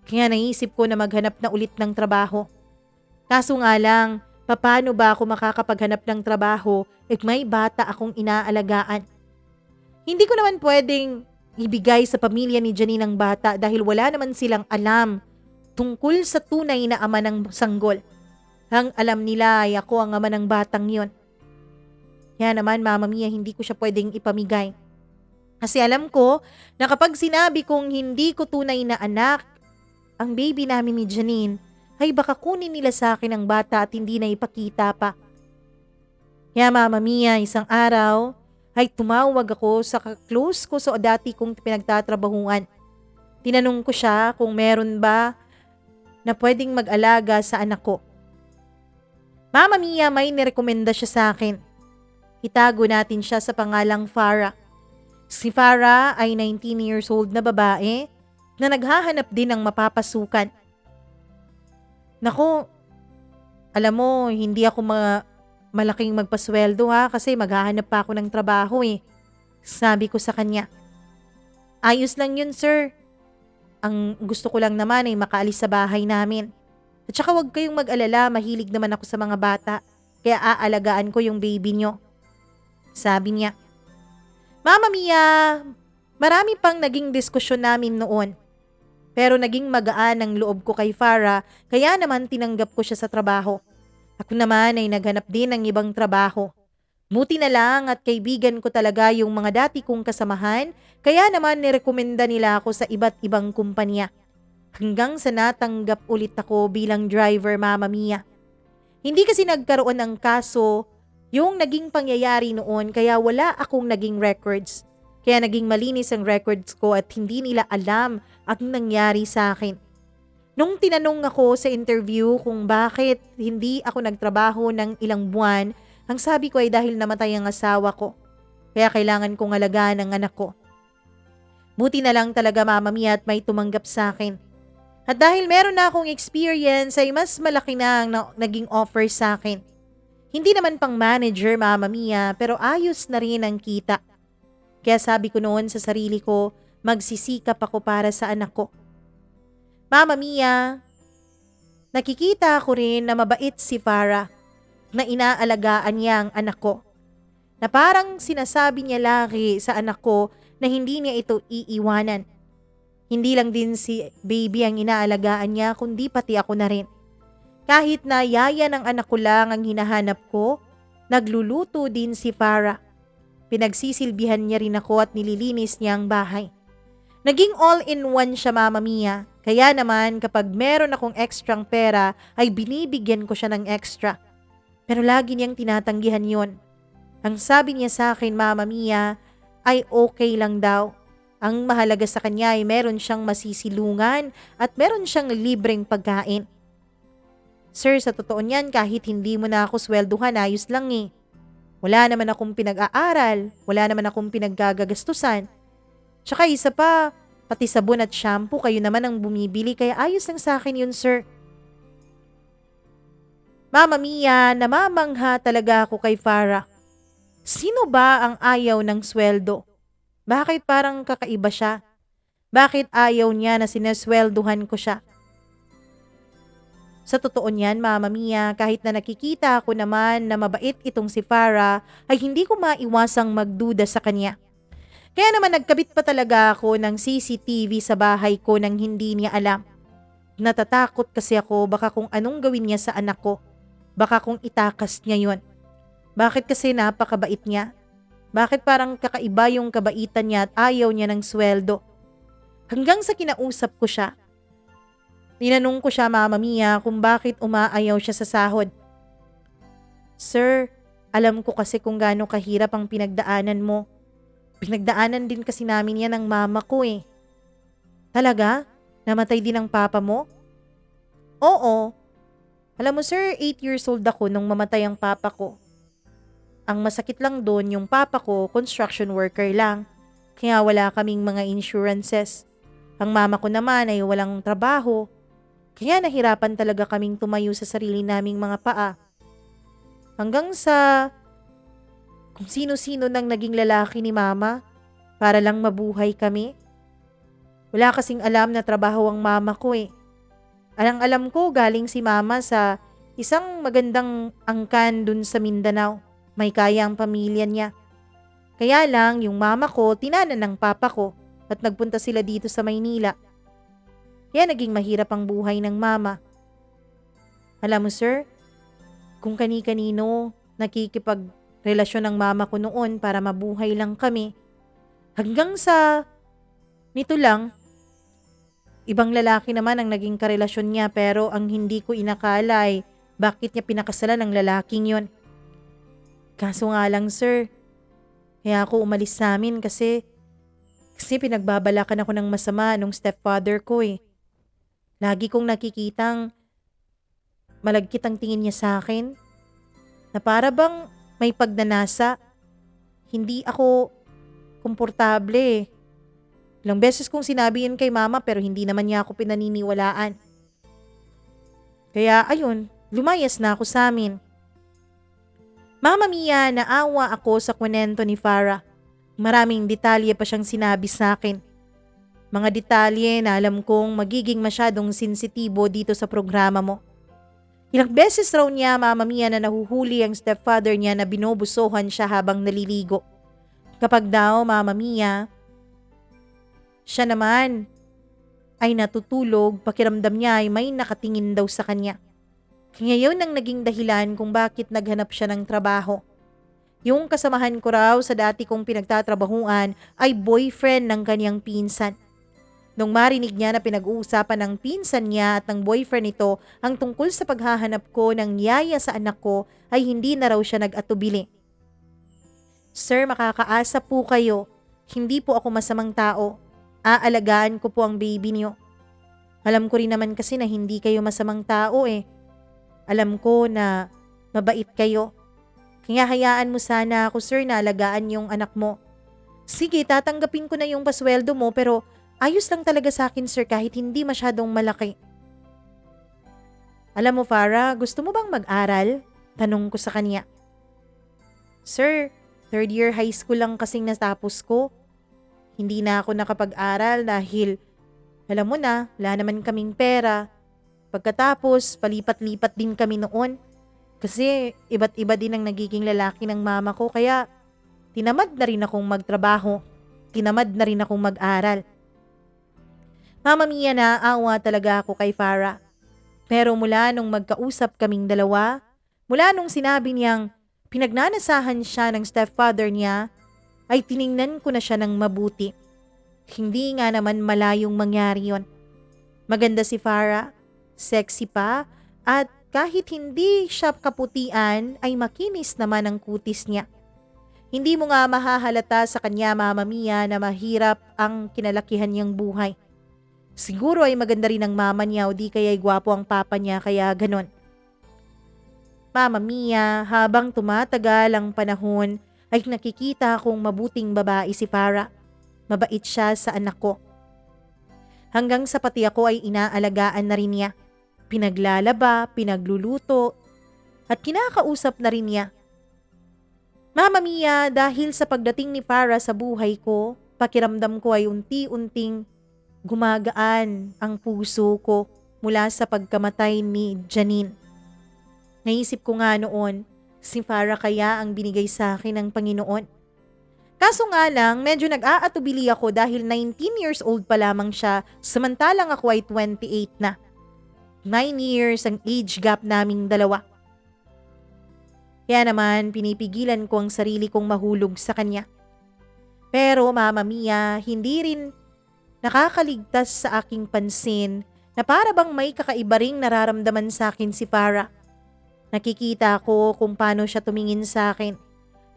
Kaya naisip ko na maghanap na ulit ng trabaho. Kaso nga lang, paano ba ako makakapaghanap ng trabaho at may bata akong inaalagaan? Hindi ko naman pwedeng ibigay sa pamilya ni Janine ang bata dahil wala naman silang alam tungkol sa tunay na ama ng sanggol. Ang alam nila ay ako ang ama ng batang yon. Kaya naman, Mama Mia, hindi ko siya pwedeng ipamigay. Kasi alam ko na kapag sinabi kong hindi ko tunay na anak ang baby namin ni Janine, ay baka kunin nila sa akin ang bata at hindi na ipakita pa. Kaya, Mama Mia, isang araw ay tumawag ako sa close ko sa dati kong pinagtatrabahuan. Tinanong ko siya kung meron ba na pwedeng mag-alaga sa anak ko. Mama Mia, may nirekomenda siya sa akin. Itago natin siya sa pangalang Farah. Si Farah ay 19 years old na babae na naghahanap din ng mapapasukan. Naku, alam mo, hindi ako malaking magpasweldo kasi maghahanap pa ako ng trabaho eh. Sabi ko sa kanya. Ayos lang yun, sir. Ang gusto ko lang naman ay makaalis sa bahay namin. At saka wag kayong mag-alala, mahilig naman ako sa mga bata. Kaya aalagaan ko yung baby nyo. Sabi niya. Mama Mia, marami pang naging diskusyon namin noon. Pero naging magaan ang loob ko kay Farah, kaya naman tinanggap ko siya sa trabaho. Ako naman ay naghanap din ng ibang trabaho. Buti na lang at kaibigan ko talaga yung mga dati kong kasamahan, kaya naman nirekomenda nila ako sa iba't ibang kumpanya. Hanggang sa natanggap ulit ako bilang driver, Mama Mia. Hindi kasi nagkaroon ng kaso yung naging pangyayari noon kaya wala akong naging records. Kaya naging malinis ang records ko at hindi nila alam ang nangyari sa akin. Nung tinanong ako sa interview kung bakit hindi ako nagtrabaho ng ilang buwan, Ang sabi ko ay dahil namatay ang asawa ko. Kaya kailangan kong alagaan ang anak ko. Buti na lang talaga Mama Mia at may tumanggap sa akin. At dahil meron na akong experience ay mas malaki na ang naging offer sa akin. Hindi naman pang manager Mama Mia pero ayos na rin ang kita. Kaya sabi ko noon sa sarili ko, magsisikap ako para sa anak ko. Mama Mia, nakikita ko rin na mabait si Farah, na inaalagaan niya ang anak ko. Na parang sinasabi niya lagi sa anak ko na hindi niya ito iiwanan. Hindi lang din si baby ang inaalagaan niya kundi pati ako na rin. Kahit na yaya ng anak ko lang ang hinahanap ko, nagluluto din si Farah. Pinagsisilbihan niya rin ako at nililinis niya ang bahay. Naging all-in-one siya Mama Mia, kaya naman kapag meron akong extrang pera ay binibigyan ko siya ng extra. Pero lagi niyang tinatanggihan yon. Ang sabi niya sa akin Mama Mia ay okay lang daw. Ang mahalaga sa kanya ay meron siyang masisilungan at meron siyang libreng pagkain. Sir, sa totoo niyan kahit hindi mo na ako swelduhan ayos lang eh. Wala naman akong pinag-aaral, wala naman akong pinaggagastusan. Tsaka isa pa, pati sabon at shampoo kayo naman ang bumibili kaya ayos lang sa akin yun sir. Mama Mia, namamangha talaga ako kay Farah. Sino ba ang ayaw ng sweldo? Bakit parang kakaiba siya? Bakit ayaw niya na sineswelduhan ko siya? Sa totoo niyan, Mama Mia, kahit na nakikita ko naman na mabait itong si Farah, ay hindi ko maiwasang magduda sa kanya. Kaya naman nagkabit pa talaga ako ng CCTV sa bahay ko nang hindi niya alam. Natatakot kasi ako baka kung anong gawin niya sa anak ko. Baka kung itakas niya yon. Bakit kasi napakabait niya? Bakit parang kakaiba yung kabaitan niya at ayaw niya ng sweldo? Hanggang sa kinausap ko siya. Tinanong ko siya Mama Mia kung bakit umaayaw siya sa sahod. Sir, alam ko kasi kung gaano kahirap ang pinagdaanan mo. Pinagdaanan din kasi namin yan ng mama ko eh. Talaga? Namatay din ang papa mo? Oo. Alam mo sir, 8 years old ako nung mamatay ang papa ko. Ang masakit lang doon yung papa ko, construction worker lang. Kaya wala kaming mga insurances. Ang mama ko naman ay walang trabaho. Kaya nahirapan talaga kaming tumayo sa sarili naming mga paa. Hanggang sa kung sino-sino nang naging lalaki ni mama para lang mabuhay kami. Wala kasing alam na trabaho ang mama ko eh. Alang-alam ko galing si mama sa isang magandang angkan dun sa Mindanao. May kaya ang pamilya niya. Kaya lang yung mama ko tinanan ng papa ko at nagpunta sila dito sa Maynila. Kaya naging mahirap ang buhay ng mama. Alam mo sir, kung kani-kanino nakikipagrelasyon ng mama ko noon para mabuhay lang kami. Hanggang sa nito lang, ibang lalaki naman ang naging karelasyon niya pero ang hindi ko inakala ay bakit niya pinakasalan ng lalaking yon. Kaso nga lang sir, kaya ako umalis sa amin kasi pinagbabalakan ako ng masama nung stepfather ko eh. Lagi kong nakikitang malagkit ang tingin niya sa akin na para bang may pagnanasa. Hindi ako komportable. Ilang beses kong sinabi yun kay mama pero hindi naman niya ako pinaniniwalaan. Kaya ayun, lumayas na ako sa amin. Mama Mia, naawa ako sa kwento ni Farah. Maraming detalye pa siyang sinabi sa akin. Mga detalye na alam kong magiging masyadong sensitibo dito sa programa mo. Ilang beses raw niya Mama Mia na nahuhuli ang stepfather niya na binobusohan siya habang naliligo. Kapag daw Mama Mia, siya naman ay natutulog, pakiramdam niya ay may nakatingin daw sa kanya. Kaya yun ang naging dahilan kung bakit naghanap siya ng trabaho. Yung kasamahan ko raw sa dati kong pinagtatrabahuan ay boyfriend ng kanyang pinsan. Nung marinig niya na pinag-uusapan ng pinsan niya at ng boyfriend nito ang tungkol sa paghahanap ko ng yaya sa anak ko ay hindi na raw siya nag-atubili. Sir, makakaasa po kayo. Hindi po ako masamang tao. Aalagaan ko po ang baby niyo. Alam ko rin naman kasi na hindi kayo masamang tao eh. Alam ko na mabait kayo. Hihahayaan mo sana ako, sir, na alagaan yung anak mo. Sige, tatanggapin ko na yung pasweldo mo pero ayos lang talaga sa akin, sir, kahit hindi masyadong malaki. Alam mo, Farah, gusto mo bang mag-aral? Tanong ko sa kanya. Sir, third year high school lang kasing natapos ko. Hindi na ako nakapag-aral dahil, alam mo na, wala naman kaming pera. Pagkatapos, palipat-lipat din kami noon. Kasi iba't iba din ang nagiging lalaki ng mama ko kaya tinamad na rin akong magtrabaho. Tinamad na rin akong mag-aral. Mama Mia, naawa talaga ako kay Farah. Pero mula nung magkausap kaming dalawa, mula nung sinabi niyang pinagnanasahan siya ng stepfather niya, ay tiningnan ko na siya ng mabuti. Hindi nga naman malayong mangyari yon. Maganda si Farah, sexy pa, at kahit hindi siya kaputian ay makinis naman ang kutis niya. Hindi mo nga mahahalata sa kanya, Mama Mia, na mahirap ang kinalakihan niyang buhay. Siguro ay maganda rin ang mama niya o di kaya'y gwapo ang papa niya kaya ganon. Mama Mia, habang tumatagal ang panahon ay nakikita akong mabuting babae si Farah. Mabait siya sa anak ko. Hanggang sa pati ako ay inaalagaan na rin niya. Pinaglalaba, pinagluluto, at kinakausap na rin niya. Mama Mia, dahil sa pagdating ni Farah sa buhay ko, pakiramdam ko ay unti-unting gumagaan ang puso ko mula sa pagkamatay ni Janine. Naisip ko nga noon, si Farah kaya ang binigay sa akin ng Panginoon. Kaso nga lang, medyo nag-aatubili ako dahil 19 years old pa lamang siya, samantalang ako ay 28 na. 9 years ang age gap naming dalawa. Kaya naman, pinipigilan ko ang sarili kong mahulog sa kanya. Pero Mama Mia, hindi rin nakakaligtas sa aking pansin na para bang may kakaiba ring nararamdaman sa akin si Farah. Nakikita ko kung paano siya tumingin sa akin.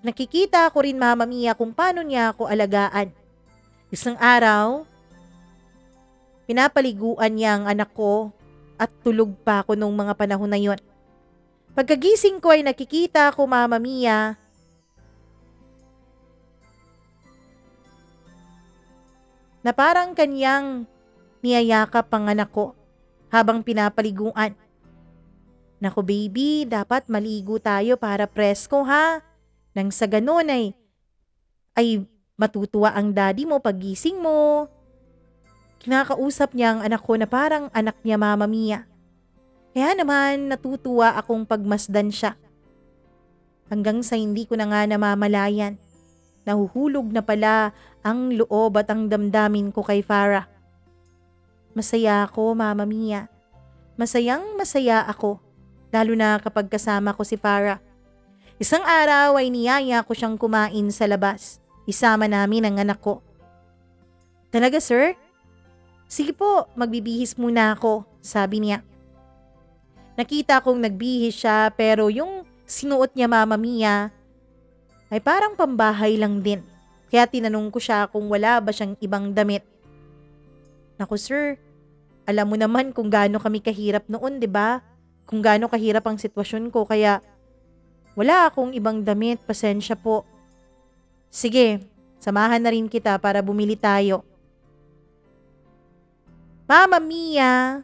Nakikita ko rin, Mama Mia, kung paano niya ako alagaan. Isang araw, pinapaliguan niya ang anak ko at tulog pa ako nung mga panahon na yon. Pagkagising ko ay nakikita ko, Mama Mia, na parang kanyang niyayakap ang anak ko habang pinapaliguan. Naku baby, dapat maligo tayo para presko ha. Nang sa ganun ay matutuwa ang daddy mo paggising mo. Kinakausap niya ang anak ko na parang anak niya, Mama Mia. Kaya naman natutuwa akong pagmasdan siya. Hanggang sa hindi ko na nga namamalayan. Nahuhulog na pala ang loob at ang damdamin ko kay Farah. Masaya ako, Mama Mia. Masayang masaya ako, lalo na kapag kasama ko si Farah. Isang araw ay niyaya ko siyang kumain sa labas. Isama namin ang anak ko. Talaga, sir? Sige po, magbibihis muna ako, sabi niya. Nakita kong nagbihis siya pero yung sinuot niya, Mama Mia, ay parang pambahay lang din. Kaya tinanong ko siya kung wala ba siyang ibang damit. Naku sir, alam mo naman kung gaano kami kahirap noon, 'di ba? Kung gaano kahirap ang sitwasyon ko kaya wala akong ibang damit, pasensya po. Sige, samahan na rin kita para bumili tayo. Mama Mia!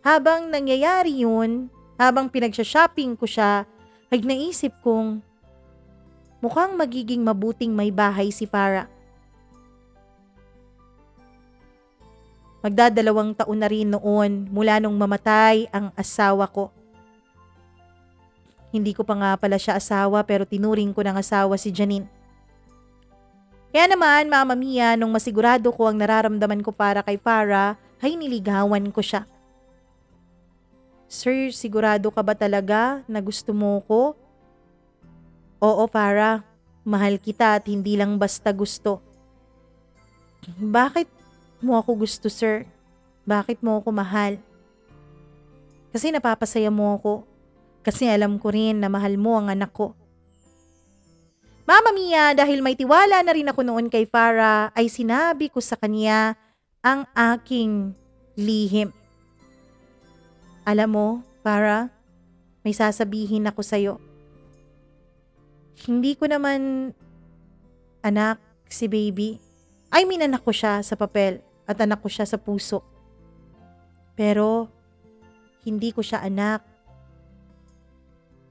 Habang nangyayari yun, habang pinagsha-shopping ko siya, ay naisip kong mukhang magiging mabuting may bahay si Farah. Magdadalawang taon na rin noon mula nung mamatay ang asawa ko. Hindi ko pa nga pala siya asawa pero tinuring ko ng asawa si Janine. Kaya naman, Mama Mia, nung masigurado ko ang nararamdaman ko para kay Farah, ay niligawan ko siya. Sir, sigurado ka ba talaga na gusto mo ko? Oo, Farah. Mahal kita at hindi lang basta gusto. Bakit mo ako gusto, sir? Bakit mo ako mahal? Kasi napapasaya mo ako. Kasi alam ko rin na mahal mo ang anak ko. Mama Mia, dahil may tiwala na rin ako noon kay Farah, ay sinabi ko sa kanya ang aking lihim. Alam mo, Farah, may sasabihin ako sa'yo. Hindi ko naman anak si baby. I mean, anak ko siya sa papel at anak ko siya sa puso. Pero, hindi ko siya anak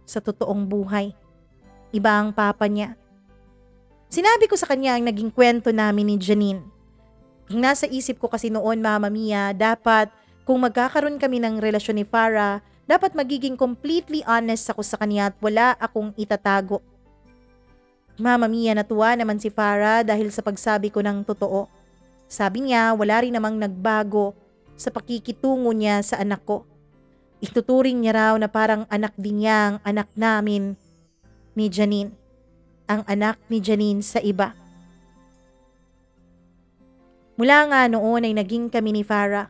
sa totoong buhay. Iba ang papa niya. Sinabi ko sa kanya ang naging kwento namin ni Janine. Nasa isip ko kasi noon, Mama Mia, dapat kung magkakaroon kami ng relasyon ni Farah, dapat magiging completely honest ako sa kanya at wala akong itatago. Mama Mia, natuwa naman si Farah dahil sa pagsabi ko ng totoo. Sabi niya wala rin namang nagbago sa pakikitungo niya sa anak ko. Ituturing niya raw na parang anak din niya ang anak namin ni Janine. Ang anak ni Janine sa iba. Mula nga noon ay naging kami ni Farah.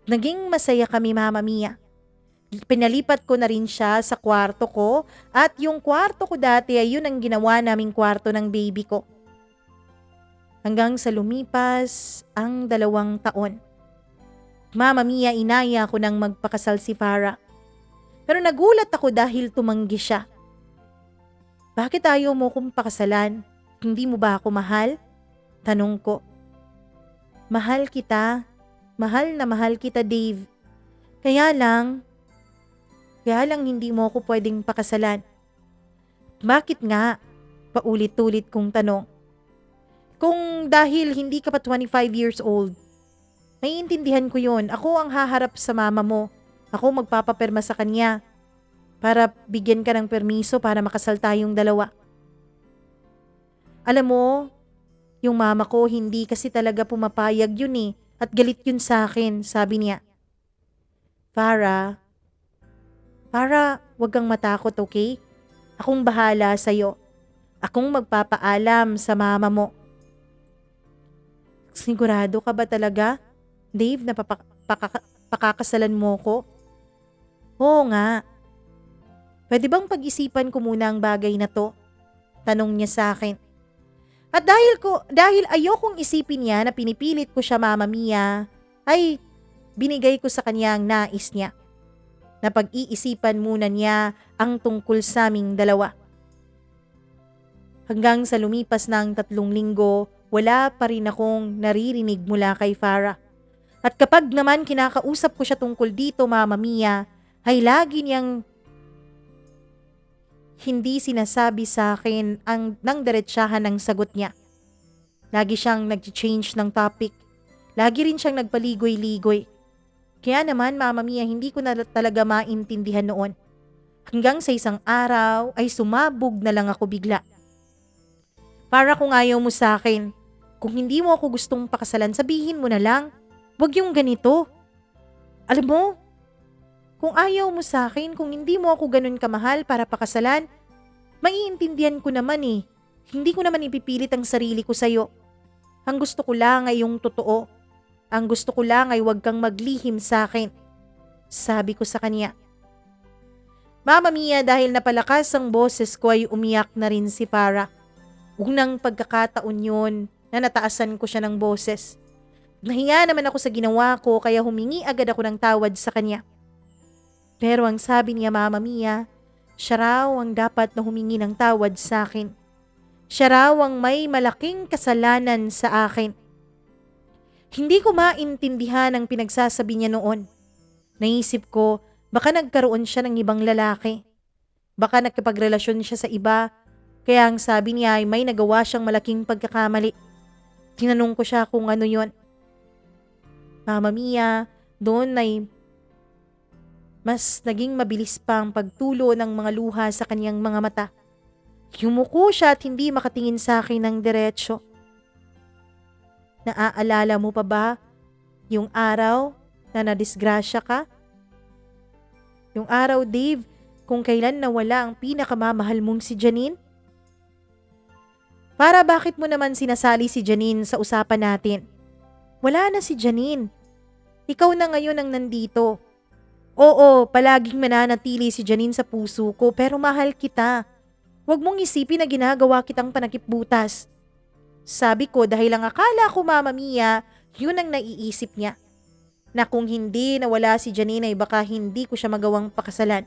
Naging masaya kami, Mama Mia. Pinalipat ko na rin siya sa kwarto ko at yung kwarto ko dati ay yun ang ginawa naming kwarto ng baby ko. Hanggang sa lumipas ang 2 taon. Mama Mia, inaya ko nang magpakasal si Farah. Pero nagulat ako dahil tumanggi siya. Bakit ayaw mo kong pakasalan? Hindi mo ba ako mahal? Tanong ko. Mahal kita. Mahal na mahal kita, Dave. Kaya lang hindi mo ako pwedeng pakasalan. Bakit nga? Paulit-ulit kong tanong. Kung dahil hindi ka pa 25 years old, naiintindihan ko yun. Ako ang haharap sa mama mo. Ako magpapaperma sa kanya para bigyan ka ng permiso para makasal tayong 2. Alam mo, yung mama ko hindi kasi talaga pumapayag yun eh. At galit yun sa akin, sabi niya. Farah, wag kang matakot, okay? Akong bahala sa'yo. Akong magpapaalam sa mama mo. Sigurado ka ba talaga, Dave, na pakakasalan mo ko? Oo nga. Pwede bang pag-isipan ko muna ang bagay na to? Tanong niya sa akin. At dahil ayokong isipin niya na pinipilit ko siya, Mama Mia, ay binigay ko sa kanya ang nais niya. Na pag-iisipan muna niya ang tungkol sa aming 2. Hanggang sa lumipas ng 3 linggo, wala pa rin akong naririnig mula kay Farah. At kapag naman kinakausap ko siya tungkol dito, Mama Mia, ay lagi niyang hindi sinasabi sa akin ng diretsahan ng sagot niya. Lagi siyang nag-change ng topic. Lagi rin siyang nagpaligoy-ligoy. Kaya naman, Mama Mia, hindi ko na talaga maintindihan noon. Hanggang sa isang araw ay sumabog na lang ako bigla. Para kung ayaw mo sa akin, kung hindi mo ako gustong pakasalan, sabihin mo na lang. Huwag yung ganito. Alam mo, kung ayaw mo sa akin, kung hindi mo ako ganun kamahal para pakasalan, maiintindihan ko naman eh. Hindi ko naman ipipilit ang sarili ko sa'yo. Ang gusto ko lang ay yung totoo. Ang gusto ko lang ay huwag kang maglihim sa akin. Sabi ko sa kanya. Mama Mia, dahil napalakas ang boses ko ay umiyak na rin si Farah. Unang pagkakataon yun na nataasan ko siya ng boses. Nahiya naman ako sa ginawa ko kaya humingi agad ako ng tawad sa kanya. Pero ang sabi niya, Mama Mia, siya raw ang dapat na humingi ng tawad sa akin. Siya raw ang may malaking kasalanan sa akin. Hindi ko maintindihan ang pinagsasabi niya noon. Naisip ko, baka nagkaroon siya ng ibang lalaki. Baka nakipagrelasyon siya sa iba, kaya ang sabi niya ay may nagawa siyang malaking pagkakamali. Tinanong ko siya kung ano yon. Mama Mia, doon ay mas naging mabilis pa ang pagtulo ng mga luha sa kanyang mga mata. Yumuko siya at hindi makatingin sa akin ng diretsyo. Naaalala mo pa ba yung araw na nadisgrasya ka? Yung araw, Dave, kung kailan nawala ang pinakamamahal mong si Janine? Para bakit mo naman sinasali si Janine sa usapan natin? Wala na si Janine. Ikaw na ngayon ang nandito. Oo, palaging mananatili si Janine sa puso ko pero mahal kita. Huwag mong isipin na ginagawa kitang panakipbutas. Sabi ko dahil ang akala ko, Mama Mia, yun ang naiisip niya. Na kung hindi nawala si Janine ay baka hindi ko siya magawang pakasalan.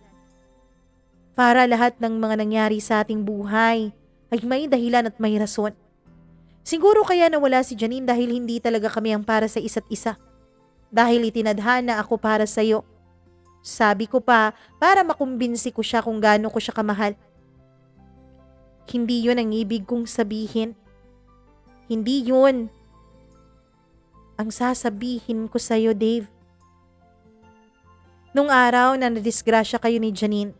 Para lahat ng mga nangyari sa ating buhay ay may dahilan at may rason. Siguro kaya nawala si Janine dahil hindi talaga kami ang para sa isa't isa. Dahil itinadhana ako para sa iyo. Sabi ko pa para makumbinsi ko siya kung gaano ko siya kamahal. Hindi yun ang ibig kong sabihin. Hindi yun ang sasabihin ko sa iyo, Dave. Nung araw na nadisgrasya kayo ni Janine,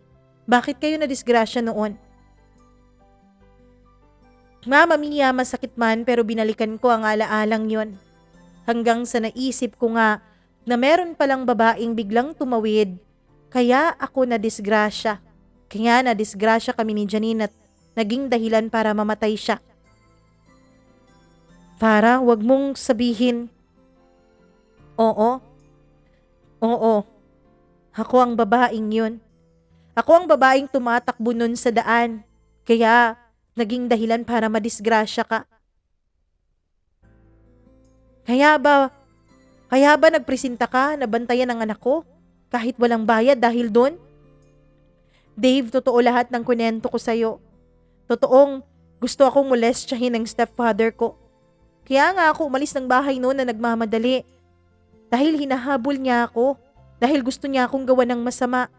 bakit kayo nadisgrasya noon? Mama Mia, masakit man pero binalikan ko ang alaalang yon. Hanggang sa naisip ko nga na meron palang babaeng biglang tumawid, kaya ako nadisgrasya. Kaya nadisgrasya kami ni Janine at naging dahilan para mamatay siya. Para wag mong sabihin. Oo. Ako ang babaeng yun. Ako ang babaeng tumatakbo nun sa daan. Kaya naging dahilan para madisgrasya ka. Kaya ba nagpresenta ka na bantayan ang anak ko? Kahit walang bayad dahil doon? Dave, totoo lahat ng kunento ko sa'yo. Totoong gusto akong molestyahin ng stepfather ko. Kaya nga ako umalis ng bahay noon na nagmamadali. Dahil hinahabol niya ako. Dahil gusto niya akong gawa ng masama.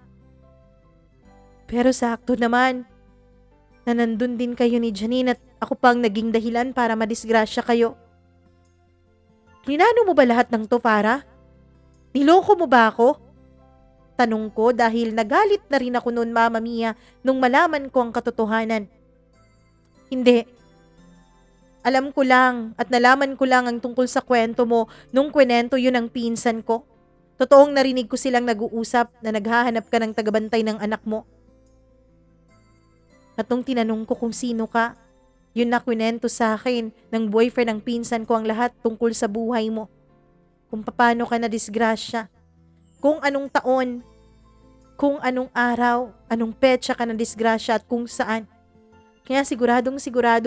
Pero sakto naman na nandun din kayo ni Janine at ako pang naging dahilan para madisgrasya kayo. Plinano mo ba lahat ng to, Farah? Niloko mo ba ako? Tanong ko dahil nagalit na rin ako noon, Mama Mia, nung malaman ko ang katotohanan. Hindi. Alam ko lang at nalaman ko lang ang tungkol sa kwento mo nung kwento yun ang pinsan ko. Totoong narinig ko silang nag-uusap na naghahanap ka ng tagabantay ng anak mo. At nung tinanong ko kung sino ka, yun na kwento sa akin ng boyfriend ng pinsan ko ang lahat tungkol sa buhay mo. Kung paano ka na-disgrasya, kung anong taon, kung anong araw, anong petsa ka na-disgrasya at kung saan. Kaya sigurado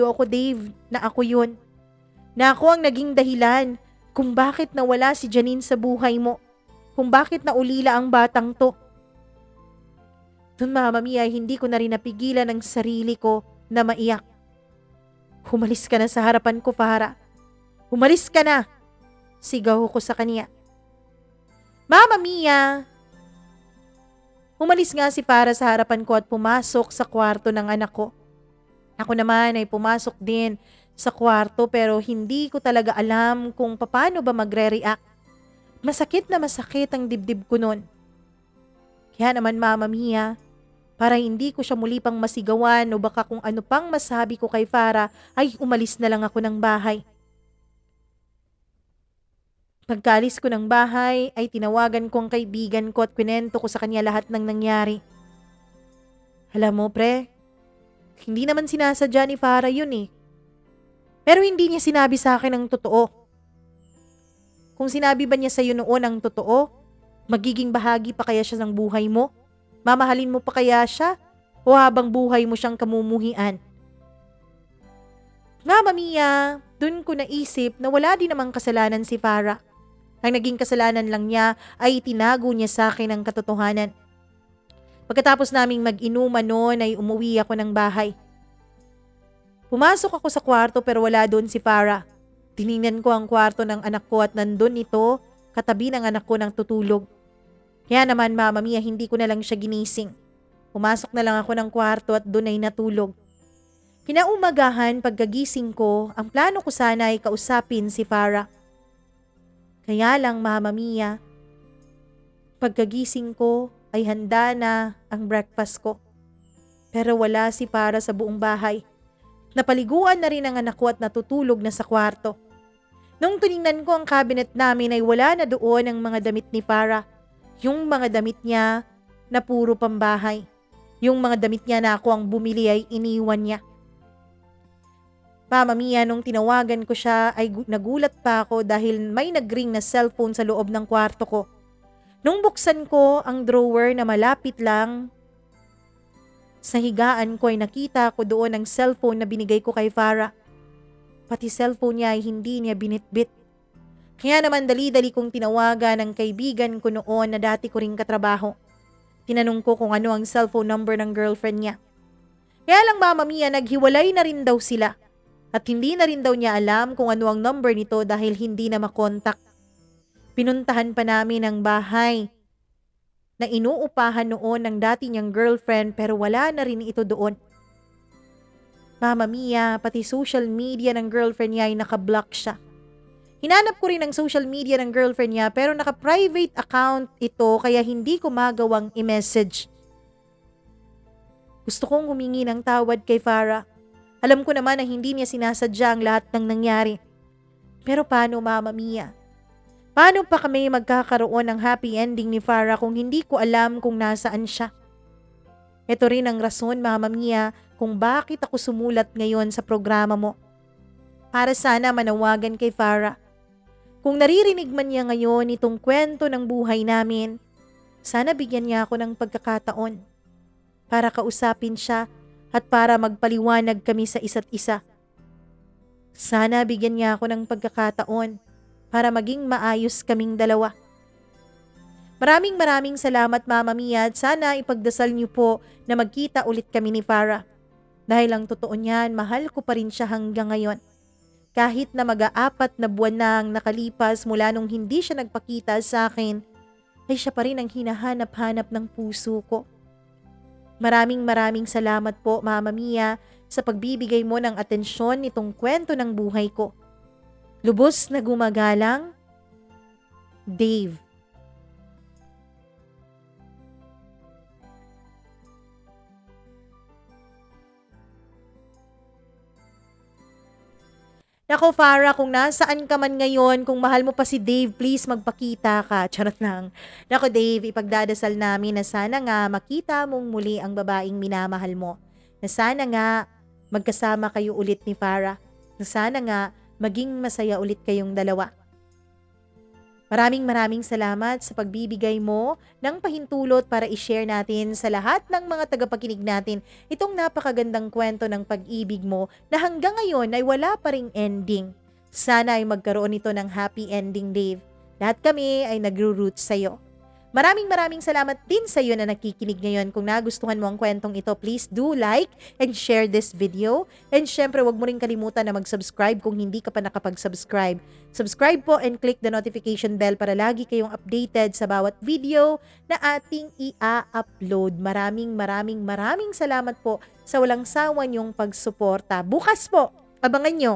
ako, Dave, na ako yun. Na ako ang naging dahilan kung bakit nawala si Janine sa buhay mo. Kung bakit naulila ang batang to. Doon, Mama Mia, hindi ko na rin napigilan ang sarili ko na maiyak. Humalis ka na sa harapan ko, Farah. Humalis ka na! Sigaw ko sa kanya. Mama Mia! Umalis nga si Farah sa harapan ko at pumasok sa kwarto ng anak ko. Ako naman ay pumasok din sa kwarto pero hindi ko talaga alam kung paano ba magre-react. Masakit na masakit ang dibdib ko noon. Kaya naman, Mama Mia, para hindi ko siya muli pang masigawan o baka kung ano pang masabi ko kay Farah ay umalis na lang ako ng bahay. Pagkaalis ko ng bahay ay tinawagan ko ang kaibigan ko at kwento ko sa kanya lahat ng nangyari. Alam mo, pre, hindi naman sinasadya ni Farah yun eh. Pero hindi niya sinabi sa akin ang totoo. Kung sinabi ba niya sa'yo noon ang totoo, magiging bahagi pa kaya siya ng buhay mo? Mamahalin mo pa kaya siya? O habang buhay mo siyang kamumuhian? Mama Mia, dun ko naisip na wala din namang kasalanan si Farah. Ang naging kasalanan lang niya ay itinago niya sa akin ang katotohanan. Pagkatapos naming mag-inuman noon ay umuwi ako ng bahay. Pumasok ako sa kwarto pero wala doon si Farah. Tiningnan ko ang kwarto ng anak ko at nandun ito, katabi ng anak ko ng tutulog. Kaya naman, Mama Mia, hindi ko na lang siya ginising. Pumasok na lang ako ng kwarto at doon ay natulog. Kinaumagahan, pagkagising ko, ang plano ko sana ay kausapin si Farah. Kaya lang, Mama Mia, pagkagising ko ay handa na ang breakfast ko. Pero wala si Farah sa buong bahay. Napaliguan na rin ang anak ko at natutulog na sa kwarto. Nung tiningnan ko ang cabinet namin ay wala na doon ang mga damit ni Farah. Yung mga damit niya na puro pambahay. Yung mga damit niya na ako ang bumili ay iniwan niya. Mama Mia, nung tinawagan ko siya ay nagulat pa ako dahil may nagring na cellphone sa loob ng kwarto ko. Nung buksan ko ang drawer na malapit lang sa higaan ko ay nakita ko doon ang cellphone na binigay ko kay Farah. Pati cellphone niya ay hindi niya binitbit. Kaya naman dali-dali kong tinawagan ang kaibigan ko noon na dati ko ring katrabaho. Tinanong ko kung ano ang cellphone number ng girlfriend niya. Kaya lang Mama Mia, naghiwalay na rin daw sila. At hindi na rin daw niya alam kung ano ang number nito dahil hindi na makontak. Pinuntahan pa namin ang bahay na inuupahan noon ng dati niyang girlfriend pero wala na rin ito doon. Mama Mia, pati social media ng girlfriend niya ay nakablock siya. Hinanap ko rin ang social media ng girlfriend niya pero naka-private account ito kaya hindi ko magawang i-message. Gusto kong humingi ng tawad kay Farah. Alam ko naman na hindi niya sinasadya ang lahat ng nangyari. Pero paano Mama Mia? Paano pa kami magkakaroon ng happy ending ni Farah kung hindi ko alam kung nasaan siya? Ito rin ang rason Mama Mia kung bakit ako sumulat ngayon sa programa mo. Para sana manawagan kay Farah. Kung naririnig man niya ngayon itong kwento ng buhay namin, sana bigyan niya ako ng pagkakataon para kausapin siya at para magpaliwanag kami sa isa't isa. Sana bigyan niya ako ng pagkakataon para maging maayos kaming dalawa. Maraming salamat Mama Mia at sana ipagdasal niyo po na magkita ulit kami ni Farah. Dahil ang totoo niyan, mahal ko pa rin siya hanggang ngayon. Kahit na mag-aapat na buwan na ang nakalipas mula nung hindi siya nagpakita sa akin, ay siya pa rin ang hinahanap-hanap ng puso ko. Maraming salamat po Mama Mia sa pagbibigay mo ng atensyon nitong kwento ng buhay ko. Lubos na gumagalang, Dave. Nako Farah, kung nasaan ka man ngayon, kung mahal mo pa si Dave, please magpakita ka. Charot lang. Nako Dave, ipagdadasal namin na sana nga makita mong muli ang babaeng minamahal mo. Na sana nga magkasama kayo ulit ni Farah. Na sana nga maging masaya ulit kayong dalawa. Maraming salamat sa pagbibigay mo ng pahintulot para i-share natin sa lahat ng mga tagapakinig natin itong napakagandang kwento ng pag-ibig mo na hanggang ngayon ay wala pa ring ending. Sana ay magkaroon ito ng happy ending, Dave. Lahat kami ay nagro-root sa'yo. Maraming salamat din sa iyo na nakikinig ngayon. Kung nagustuhan mo ang kwentong ito, please do like and share this video. And syempre, wag mo rin kalimutan na mag-subscribe kung hindi ka pa nakapag-subscribe. Subscribe po and click the notification bell para lagi kayong updated sa bawat video na ating i-upload. Maraming salamat po sa walang sawa niyong pagsuporta. Bukas po, abangan nyo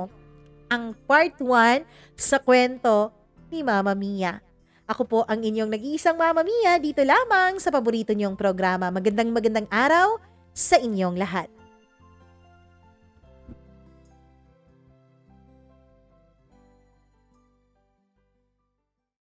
ang part 1 sa kwento ni Mama Mia. Ako po ang inyong nag-iisang Mama Mia dito lamang sa paborito niyong programa. Magandang araw sa inyong lahat.